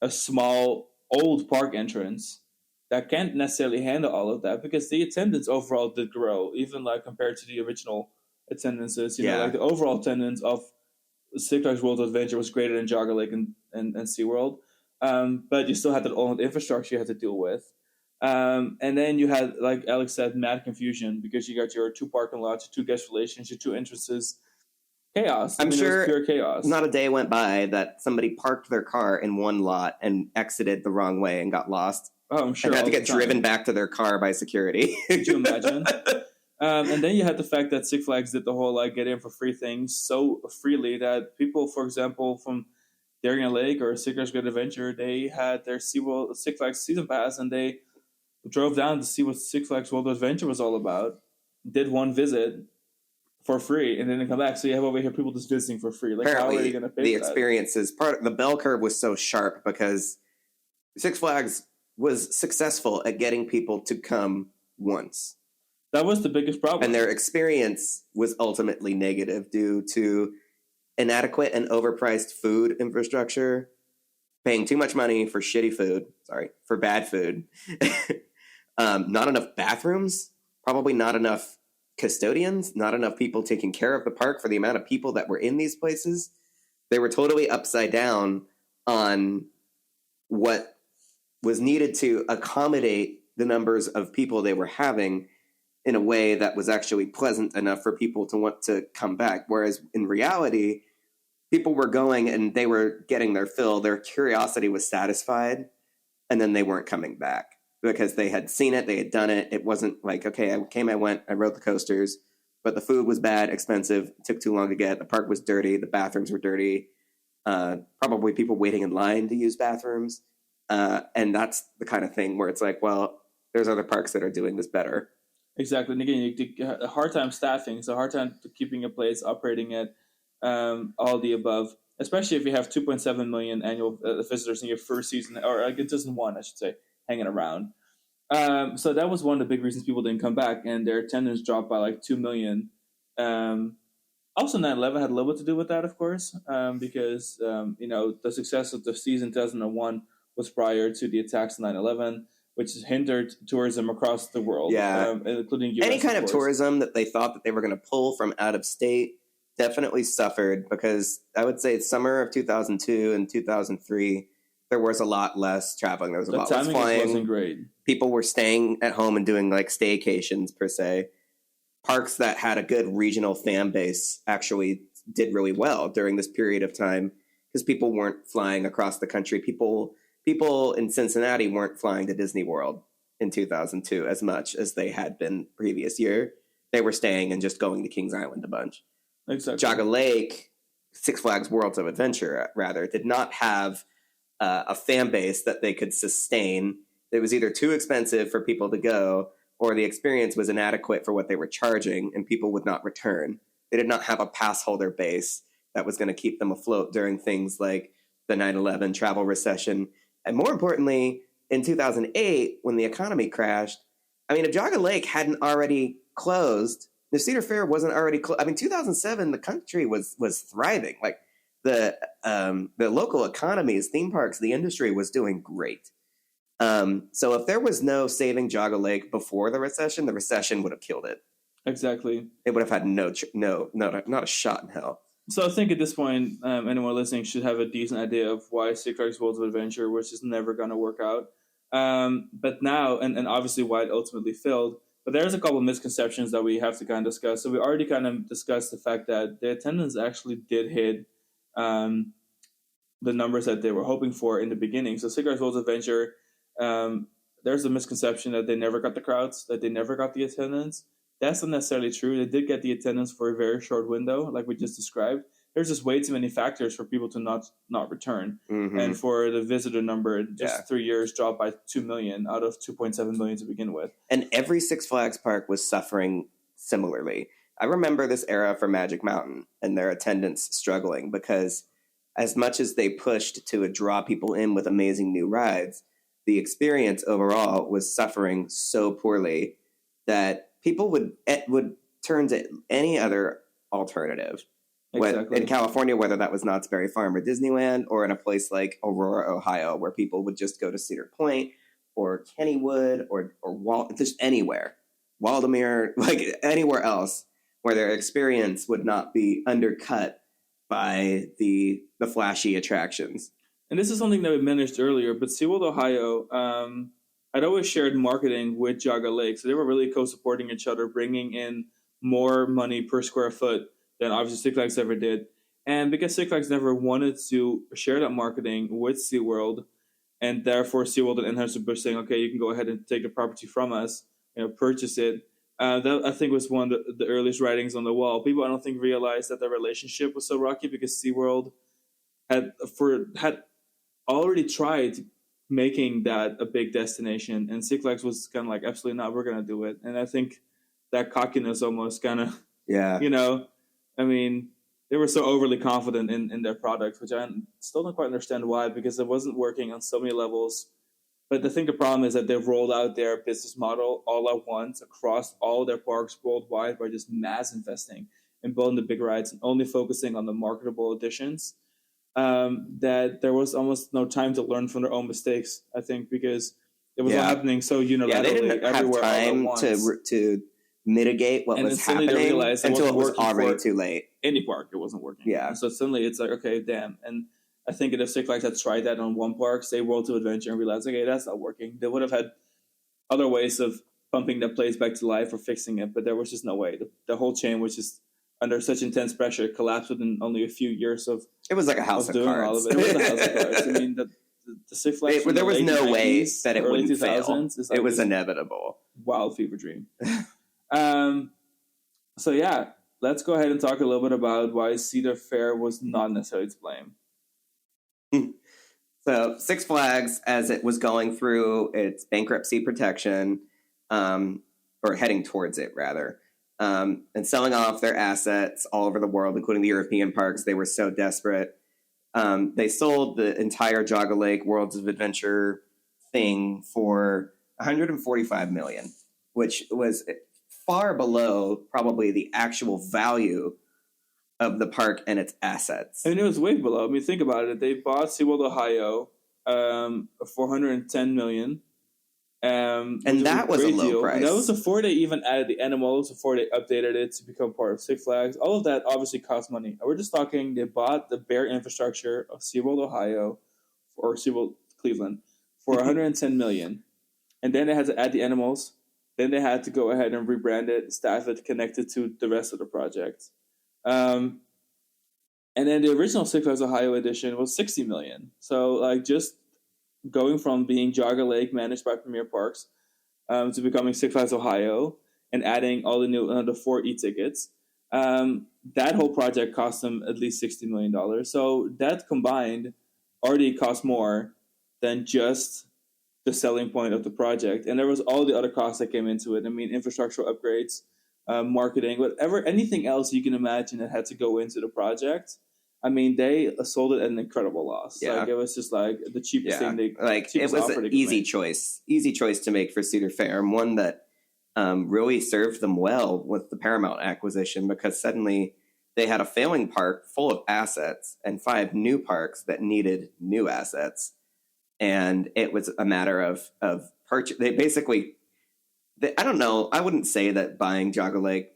a small old park entrance that can't necessarily handle all of that, because the attendance overall did grow, even like compared to the original attendances. You know, like the overall attendance of Six Flags World of Adventure was greater than Geauga Lake and SeaWorld. But you still had that old infrastructure you had to deal with. And then you had, like Alex said, mad confusion, because you got your 2 parking lots, your 2 guest relations, your 2 entrances. Chaos. I'm sure it was pure chaos. Not a day went by that somebody parked their car in one lot and exited the wrong way and got lost. Oh, I'm sure. And had to get driven back to their car by security. Could you imagine? And then you had the fact that Six Flags did the whole get in for free thing so freely that people, for example, from Darien Lake or Six Flags Great Adventure, they had their Six Flags season pass, and they drove down to see what Six Flags World Adventure was all about. Did one visit for free, and then they come back. So you have over here people just visiting for free. Like, apparently, how are you going to pay the for that? experiences the bell curve was so sharp because Six Flags was successful at getting people to come once. That was the biggest problem. And their experience was ultimately negative due to inadequate and overpriced food infrastructure, paying too much money for shitty food, for bad food, not enough bathrooms, probably not enough custodians, not enough people taking care of the park for the amount of people that were in these places. They were totally upside down on what was needed to accommodate the numbers of people they were having in a way that was actually pleasant enough for people to want to come back. Whereas in reality, people were going and they were getting their fill. Their curiosity was satisfied, and then they weren't coming back because they had seen it, they had done it. It wasn't like, okay, I came, I went, I rode the coasters, but the food was bad, expensive, took too long to get. The park was dirty, the bathrooms were dirty, probably people waiting in line to use bathrooms. And that's the kind of thing where it's like, well, there's other parks that are doing this better. Exactly. And again, you a hard time staffing, so hard time keeping a place operating at all the above, especially if you have 2.7 million annual visitors in your first season, or like it doesn't one, I should say, hanging around. So that was one of the big reasons people didn't come back, and their attendance dropped by like 2 million. Also, 9/11 had a little bit to do with that, of course, because the success of the season 2001 was prior to the attacks of 9/11, which hindered tourism across the world, including US. Any kind of tourism that they thought that they were going to pull from out of state definitely suffered, because I would say summer of 2002 and 2003, there was a lot less traveling. There was a lot less flying. Wasn't great. People were staying at home and doing like staycations per se. Parks that had a good regional fan base actually did really well during this period of time because people weren't flying across the country. People in Cincinnati weren't flying to Disney World in 2002 as much as they had been previous year. They were staying and just going to Kings Island a bunch. Exactly. Geauga Lake, Six Flags Worlds of Adventure, rather, did not have a fan base that they could sustain. It was either too expensive for people to go, or the experience was inadequate for what they were charging, and people would not return. They did not have a pass holder base that was going to keep them afloat during things like the 9/11 travel recession. And more importantly, in 2008, when the economy crashed, I mean, if Geauga Lake hadn't already closed, if Cedar Fair wasn't already closed, I mean, 2007, the country was thriving. Like the local economies, theme parks, the industry was doing great. So if there was no saving Geauga Lake before the recession would have killed it. Exactly. It would have had not a shot in hell. So I think at this point, anyone listening should have a decent idea of why Six Flags Worlds of Adventure was just never going to work out. But now, and obviously why it ultimately failed, but there's a couple of misconceptions that we have to kind of discuss. So we already kind of discussed the fact that the attendance actually did hit the numbers that they were hoping for in the beginning. So Six Flags Worlds of Adventure, there's a misconception that they never got the crowds, that they never got the attendance. That's not necessarily true. They did get the attendance for a very short window, like we just described. There's just way too many factors for people to not return. Mm-hmm. And for the visitor number, just 3 years dropped by 2 million out of 2.7 million to begin with. And every Six Flags park was suffering similarly. I remember this era for Magic Mountain and their attendance struggling because as much as they pushed to draw people in with amazing new rides, the experience overall was suffering so poorly that people would turn to any other alternative. Exactly. In California, whether that was Knott's Berry Farm or Disneyland, or in a place like Aurora, Ohio, where people would just go to Cedar Point or Kennywood or just anywhere, Waldemere, like anywhere else, where their experience would not be undercut by the flashy attractions. And this is something that we mentioned earlier, but SeaWorld Ohio, I'd always shared marketing with Geauga Lake. So they were really co-supporting each other, bringing in more money per square foot than obviously Six Flags ever did. And because Six Flags never wanted to share that marketing with SeaWorld, and therefore SeaWorld and Anheuser-Busch saying, okay, you can go ahead and take the property from us, purchase it. That I think was one of the earliest writings on the wall. People, I don't think, realized that the relationship was so rocky because SeaWorld had already tried making that a big destination, and Six Flags was kind of like, absolutely not, we're going to do it. And I think that cockiness almost kind of, I mean, they were so overly confident in their product, which I still don't quite understand why, because it wasn't working on so many levels. But I think the problem is that they've rolled out their business model all at once across all their parks worldwide by just mass investing in building the big rides and only focusing on the marketable additions. That there was almost no time to learn from their own mistakes, I think, because it was all happening so unilaterally. Yeah, they didn't have time to mitigate what was happening until it was already too late. Any park, it wasn't working. Yeah. So suddenly it's like, okay, damn. And I think if Six Flags had tried that on one park, say World to Adventure, and realized, okay, that's not working, they would have had other ways of pumping that place back to life or fixing it, but there was just no way. The whole chain was just under such intense pressure, it collapsed within only a few years of. It was like a house of cards. All of it. It was a house of cards. I mean, the Six Flags. There was no way that it wouldn't fail. Like it was inevitable. Wild fever dream. So yeah, let's go ahead and talk a little bit about why Cedar Fair was not necessarily to blame. So Six Flags, as it was going through its bankruptcy protection, or heading towards it rather, and selling off their assets all over the world, including the European parks, they were so desperate. They sold the entire Geauga Lake Worlds of Adventure thing for $145 million, which was far below probably the actual value of the park and its assets. I mean, it was way below. I mean, think about it. They bought SeaWorld Ohio for $410 million. And that was a low deal. price. And that was before they even added the animals, before they updated it to become part of Six Flags. All of that obviously cost money. We're just talking, they bought the bare infrastructure of SeaWorld Ohio or SeaWorld Cleveland for $110 million. And then they had to add the animals. Then they had to go ahead and rebrand it, staff it, connect it to the rest of the project. And then the original Six Flags Ohio edition was $60 million. So, like, just going from being Geauga Lake, managed by Premier Parks, to becoming Six Flags Ohio, and adding all the new the 4 e-tickets, that whole project cost them at least $60 million. So that combined already cost more than just the selling point of the project. And there was all the other costs that came into it. I mean, infrastructural upgrades, marketing, whatever, anything else you can imagine that had to go into the project. I mean, they sold it at an incredible loss. Yeah. Like, it was just like the cheapest thing they it was an easy choice to make for Cedar Fair, and one that really served them well with the Paramount acquisition, because suddenly they had a failing park full of assets and 5 new parks that needed new assets. And it was a matter of purchase. They basically, I don't know, I wouldn't say that buying Geauga Lake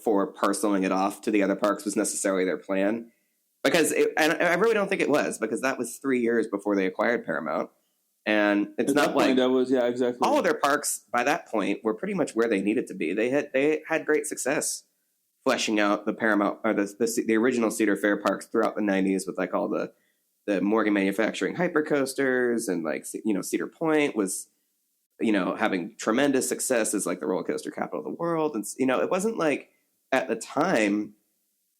for parceling it off to the other parks was necessarily their plan. Because and I really don't think it was, because that was 3 years before they acquired Paramount. And it's at not that like point, that was, yeah, exactly. All of their parks by that point were pretty much where they needed to be. They had great success fleshing out the Paramount or the original Cedar Fair parks throughout the 90s with like all the Morgan Manufacturing hypercoasters, and like, you know, Cedar Point was, you know, having tremendous success as like the roller coaster capital of the world. And, you know, it wasn't like at the time,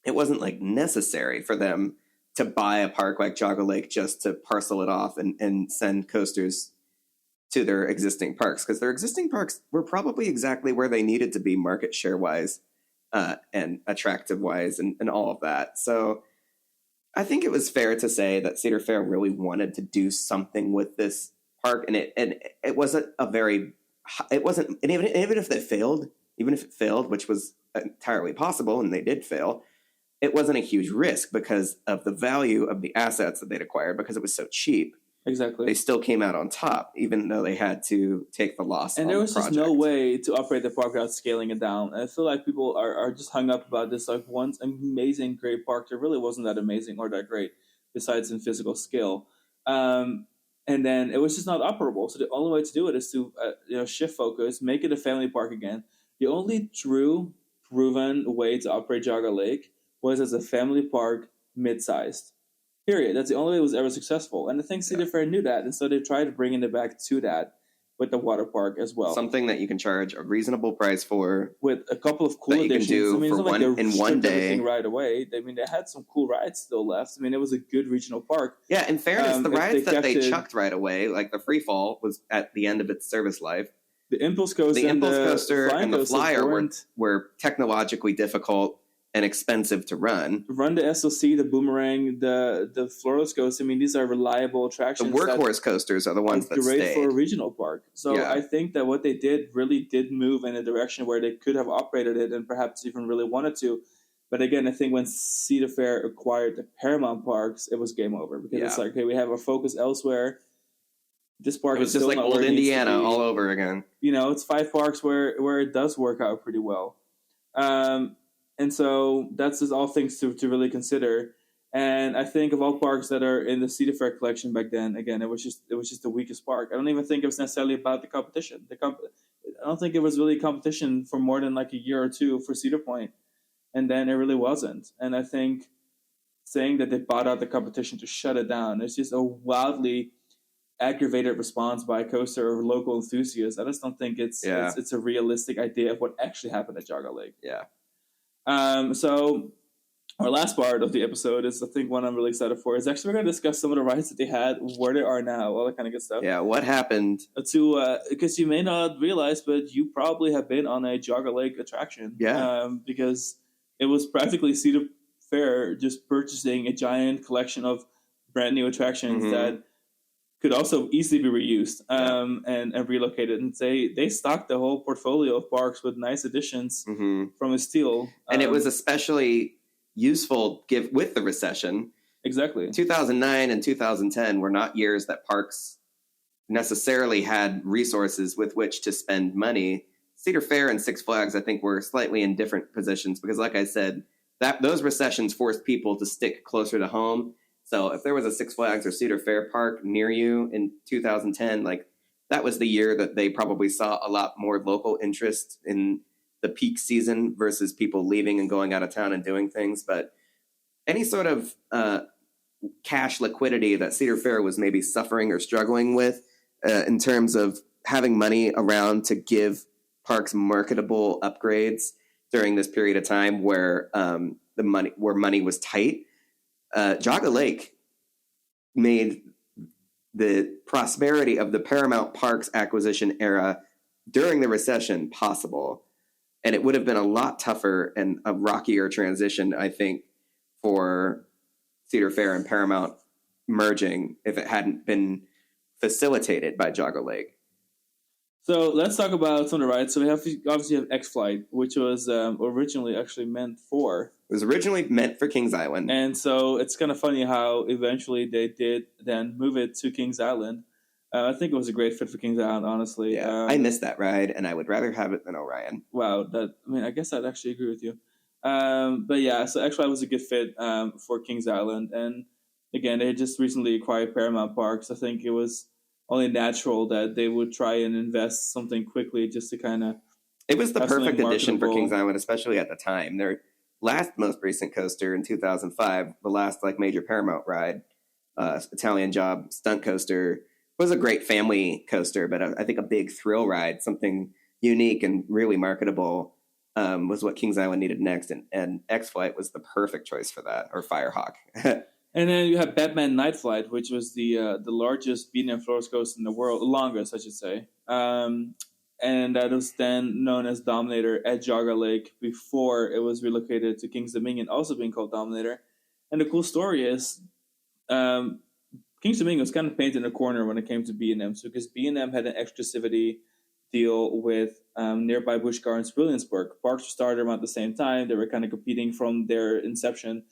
it wasn't like necessary for them to buy a park like Geauga Lake just to parcel it off and send coasters to their existing parks, because their existing parks were probably exactly where they needed to be market share wise and attractive wise and all of that. So I think it was fair to say that Cedar Fair really wanted to do something with this park, and it wasn't and even if it failed, which was entirely possible, and they did fail, it wasn't a huge risk because of the value of the assets that they'd acquired, because it was so cheap. Exactly. They still came out on top, even though they had to take the loss. And there was just no way to operate the park without scaling it down. And I feel like people are just hung up about this like once amazing, great park that really wasn't that amazing or that great, besides in physical skill. And then it was just not operable. So the only way to do it is to shift focus, make it a family park again. The only true proven way to operate Geauga Lake was as a family park, mid-sized. Period. That's the only way it was ever successful. And I think Cedar Fair knew that, and so they tried bringing it back to that. with the water park as well. Something that you can charge a reasonable price for. With a couple of cool additions. I mean, it's not like they in one day. Everything right away. I mean, they had some cool rides still left. I mean, it was a good regional park. Yeah, in fairness, the rides that they chucked right away, like the Free Fall, was at the end of its service life. The Impulse Coaster, and the Flyer were technologically difficult and expensive to run. Run the SLC, the Boomerang, the Florals Coaster. I mean, these are reliable attractions. The workhorse coasters are the ones that stayed. Great for a regional park. So I think that what they did really did move in a direction where they could have operated it and perhaps even really wanted to. But again, I think when Cedar Fair acquired the Paramount parks, it was game over. Because it's like, okay, we have our focus elsewhere. This park is just like old Indiana all over again. You know, it's 5 parks where it does work out pretty well. And so that's just all things to really consider. And I think of all parks that are in the Cedar Fair collection back then, again, it was just the weakest park. I don't even think it was necessarily about the competition. I don't think it was really competition for more than like a year or two for Cedar Point. And then it really wasn't. And I think saying that they bought out the competition to shut it down is just a wildly aggravated response by a coaster or local enthusiasts. I just don't think it's a realistic idea of what actually happened at Geauga Lake. Yeah. So our last part of the episode is, I think, one I'm really excited for. Is actually we're going to discuss some of the rides that they had, where they are now, all that kind of good stuff. Yeah, what happened? Because you may not realize, but you probably have been on a Geauga Lake attraction. Yeah. Because it was practically Cedar Fair just purchasing a giant collection of brand new attractions that could also easily be reused and relocated. And they stocked the whole portfolio of parks with nice additions from a steal. And it was especially useful with the recession. Exactly. 2009 and 2010 were not years that parks necessarily had resources with which to spend money. Cedar Fair and Six Flags, I think, were slightly in different positions because, like I said, those recessions forced people to stick closer to home. So if there was a Six Flags or Cedar Fair park near you in 2010, like that was the year that they probably saw a lot more local interest in the peak season versus people leaving and going out of town and doing things. But any sort of cash liquidity that Cedar Fair was maybe suffering or struggling with in terms of having money around to give parks marketable upgrades during this period of time where money was tight, Geauga Lake made the prosperity of the Paramount Parks acquisition era during the recession possible. And it would have been a lot tougher and a rockier transition, I think, for Cedar Fair and Paramount merging if it hadn't been facilitated by Geauga Lake. So let's talk about some of the rides. So we obviously have X-Flight, which was originally actually meant for... It was originally meant for Kings Island. And so it's kind of funny how eventually they did then move it to Kings Island. I think it was a great fit for Kings Island, honestly. Yeah, I missed that ride, and I would rather have it than Orion. Wow, I guess I'd actually agree with you. But yeah, so X-Flight was a good fit for Kings Island. And again, they had just recently acquired Paramount Parks. I think it was only natural that they would try and invest something quickly just to kind of... It was the perfect addition for Kings Island, especially at the time. Their last most recent coaster in 2005, the last major Paramount ride, Italian Job stunt coaster, was a great family coaster, but I think a big thrill ride, something unique and really marketable, was what Kings Island needed next. And X-Flight was the perfect choice for that, or Firehawk. And then you have Batman Night Flight, which was the largest B&M Florals coaster in the world, longest, I should say. And that was then known as Dominator at Geauga Lake before it was relocated to King's Dominion, also being called Dominator. And the cool story is King's Dominion was kind of painted in a corner when it came to B&M. So because B&M had an exclusivity deal with nearby Busch Gardens, Williamsburg. Parks were started around the same time. They were kind of competing from their inception,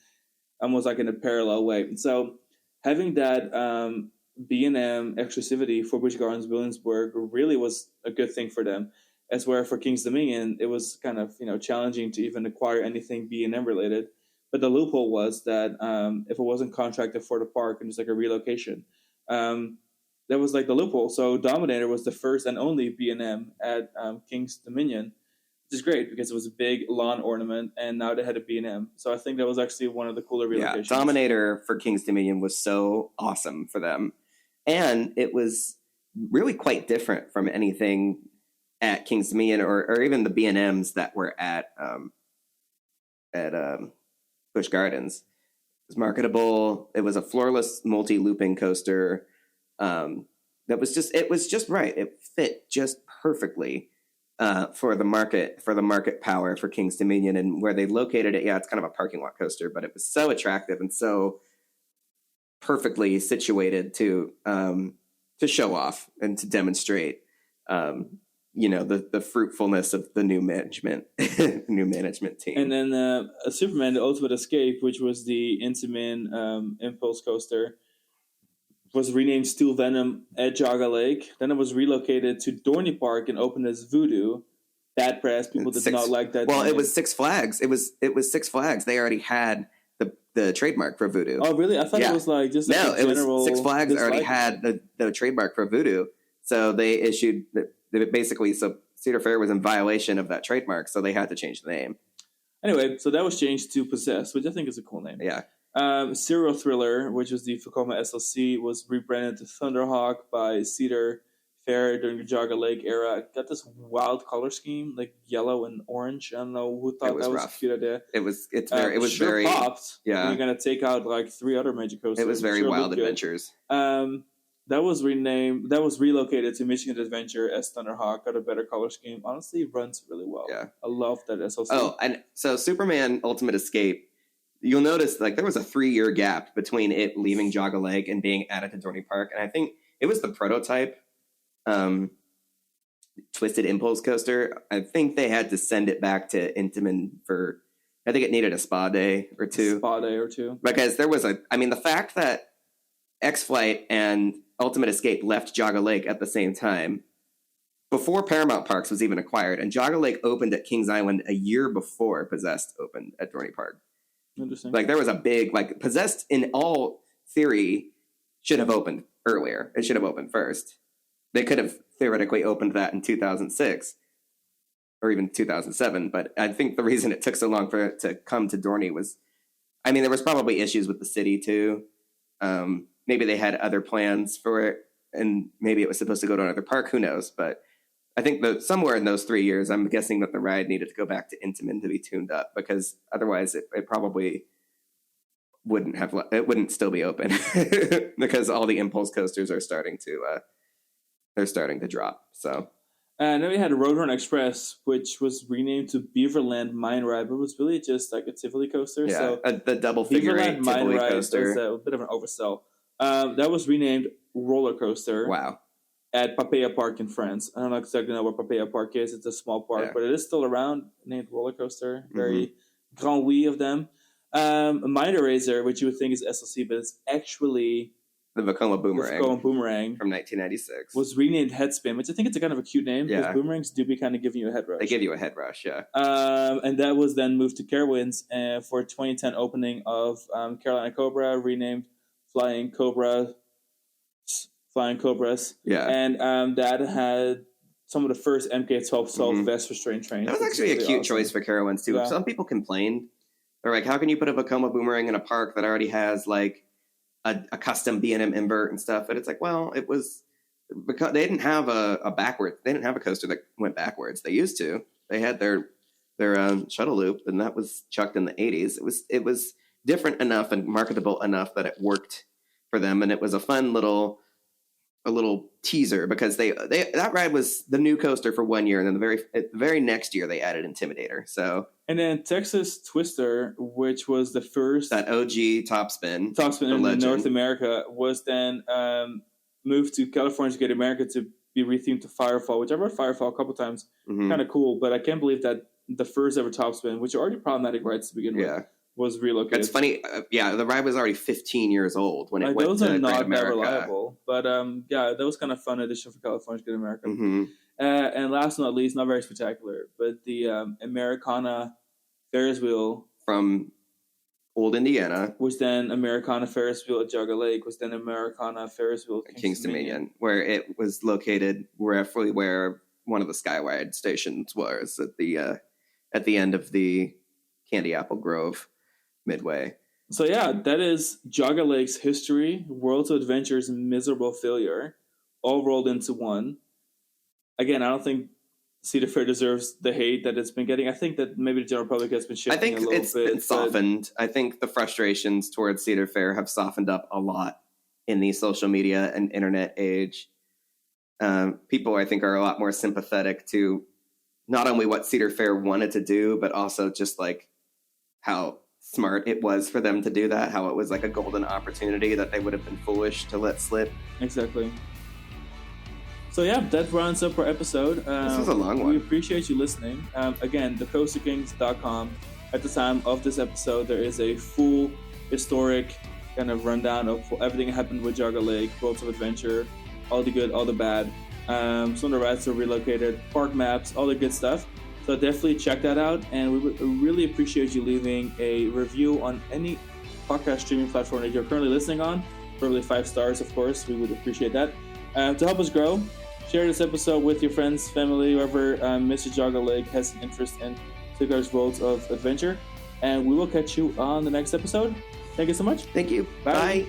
almost like in a parallel way. And so having that B&M exclusivity for Busch Gardens, Williamsburg really was a good thing for them. As where for King's Dominion, it was kind of challenging to even acquire anything B&M related. But the loophole was that if it wasn't contracted for the park and just like a relocation, that was like the loophole. So Dominator was the first and only B&M at King's Dominion, which is great because it was a big lawn ornament, and now they had a B&M. So I think that was actually one of the cooler relocations. Yeah, Dominator for King's Dominion was so awesome for them. And it was really quite different from anything at King's Dominion or even the B&Ms that were at Busch Gardens. It was marketable. It was a floorless multi-looping coaster. It was just right. It fit just perfectly for the market power for King's Dominion and where they located it. Yeah, it's kind of a parking lot coaster, but it was so attractive and so perfectly situated to show off and to demonstrate, the fruitfulness of the new management team. And then Superman: The Ultimate Escape, which was the Intamin impulse coaster, was renamed Steel Venom at Geauga Lake. Then it was relocated to Dorney Park and opened as Voodoo. Bad press. People did not like that. Well, it was Six Flags. It was Six Flags. They already had the trademark for Voodoo. Oh, really? I thought it was like just no. It was Six Flags already had the trademark for Voodoo, so they issued basically. So Cedar Fair was in violation of that trademark, so they had to change the name. Anyway, so that was changed to Possessed, which I think is a cool name. Yeah. Serial Thriller, which was the Vekoma SLC, was rebranded to Thunderhawk by Cedar Fair during the Geauga Lake era. It got this wild color scheme, like yellow and orange. I don't know who thought that was a cute idea. It was very popped. Yeah, you're gonna take out like 3 other major coasters. It was very Wild Adventures. That was renamed. That was relocated to Michigan Adventure as Thunderhawk. Got a better color scheme. Honestly, it runs really well. Yeah, I love that SLC. Oh, and so Superman Ultimate Escape. You'll notice like there was a 3-year gap between it leaving Geauga Lake and being added to Dorney Park, and I think it was the prototype. Twisted Impulse coaster. I think they had to send it back to Intamin for. I think it needed a spa day or two. Because there was the fact that X-Flight and Ultimate Escape left Geauga Lake at the same time before Paramount Parks was even acquired, and Geauga Lake opened at Kings Island a year before Possessed opened at Dorney Park. Interesting. Like there was a big Possessed in all theory should have opened earlier. It should have opened first. They could have theoretically opened that in 2006 or even 2007. But I think the reason it took so long for it to come to Dorney was, there was probably issues with the city too. Maybe they had other plans for it and maybe it was supposed to go to another park. Who knows? But I think that somewhere in those 3 years, I'm guessing that the ride needed to go back to Intamin to be tuned up because otherwise it probably wouldn't still be open because all the impulse coasters are starting to drop. So, and then we had Roadrunner Express, which was renamed to Beaverland Mine Ride, but it was really just like a Tivoli coaster. Yeah, so the double figure eight Tivoli coaster. Was a bit of an oversell. That was renamed Roller Coaster. Wow. At Papaya Park in France. I don't exactly know where Papaya Park is. It's a small park, but it is still around. Named Roller Coaster. Very grand oui of them. Mind Eraser, which you would think is SLC, but it's actually the Vekoma Boomerang. The Vekoma Boomerang from 1996 was renamed Headspin, which I think it's a kind of a cute name. Yeah. Because boomerangs do be kind of giving you a head rush. They give you a head rush, yeah. And that was then moved to Carowinds for 2010 opening of Carolina Cobra, renamed Flying Cobras. Yeah. And that had some of the first MK12 self-vest restraint trains. That was actually a cute choice for Carowinds, too. Yeah. Some people complained. They're like, how can you put a Vekoma Boomerang in a park that already has, like, a custom B&M invert and stuff? But it's like, well, it was... because they didn't have a backward... They didn't have a coaster that went backwards. They used to. They had their shuttle loop, and that was chucked in the 80s. It was different enough and marketable enough that it worked for them, and it was a fun little teaser because that ride was the new coaster for 1 year, and then the very next year they added Intimidator. So and then Texas Twister, which was the first that OG topspin in North America, was then moved to California's Great America to be rethemed to Firefall, which I rode Firefall a couple times. Kind of cool, but I can't believe that the first ever topspin, which are already problematic rides to begin with, was relocated. It's funny. The ride was already 15 years old when it went those to are not Great America. That reliable, but that was kind of fun addition for California's Great America. And last but not least, not very spectacular, but the Americana Ferris wheel from Old Indiana was then Americana Ferris wheel at Geauga Lake, was then Americana Ferris wheel at Kings Dominion, where it was located roughly where one of the Skywide stations was at the end of the Candy Apple Grove Midway. So that is Geauga Lake's history, Worlds of Adventure's miserable failure. all rolled into one. Again, I don't think Cedar Fair deserves the hate that it's been getting. I think that maybe the general public has been shifting a little bit. I think it's been softened. I think the frustrations towards Cedar Fair have softened up a lot in the social media and internet age. People, I think, are a lot more sympathetic to not only what Cedar Fair wanted to do, but also just like how smart it was for them to do that, how it was like a golden opportunity that they would have been foolish to let slip. Exactly. So yeah, that rounds up our episode. This was a long one. We appreciate you listening. Again, thecoasterkings.com. At the time of this episode, there is a full historic kind of rundown of everything that happened with Geauga Lake, Worlds of Adventure, all the good, all the bad. Some of the rides are relocated, park maps, all the good stuff. So definitely check that out. And we would really appreciate you leaving a review on any podcast streaming platform that you're currently listening on. Probably 5 stars, of course. We would appreciate that. To help us grow, share this episode with your friends, family, whoever Mr. Geauga Lake has an interest in Cigar's Worlds of Adventure. And we will catch you on the next episode. Thank you so much. Thank you. Bye. Bye.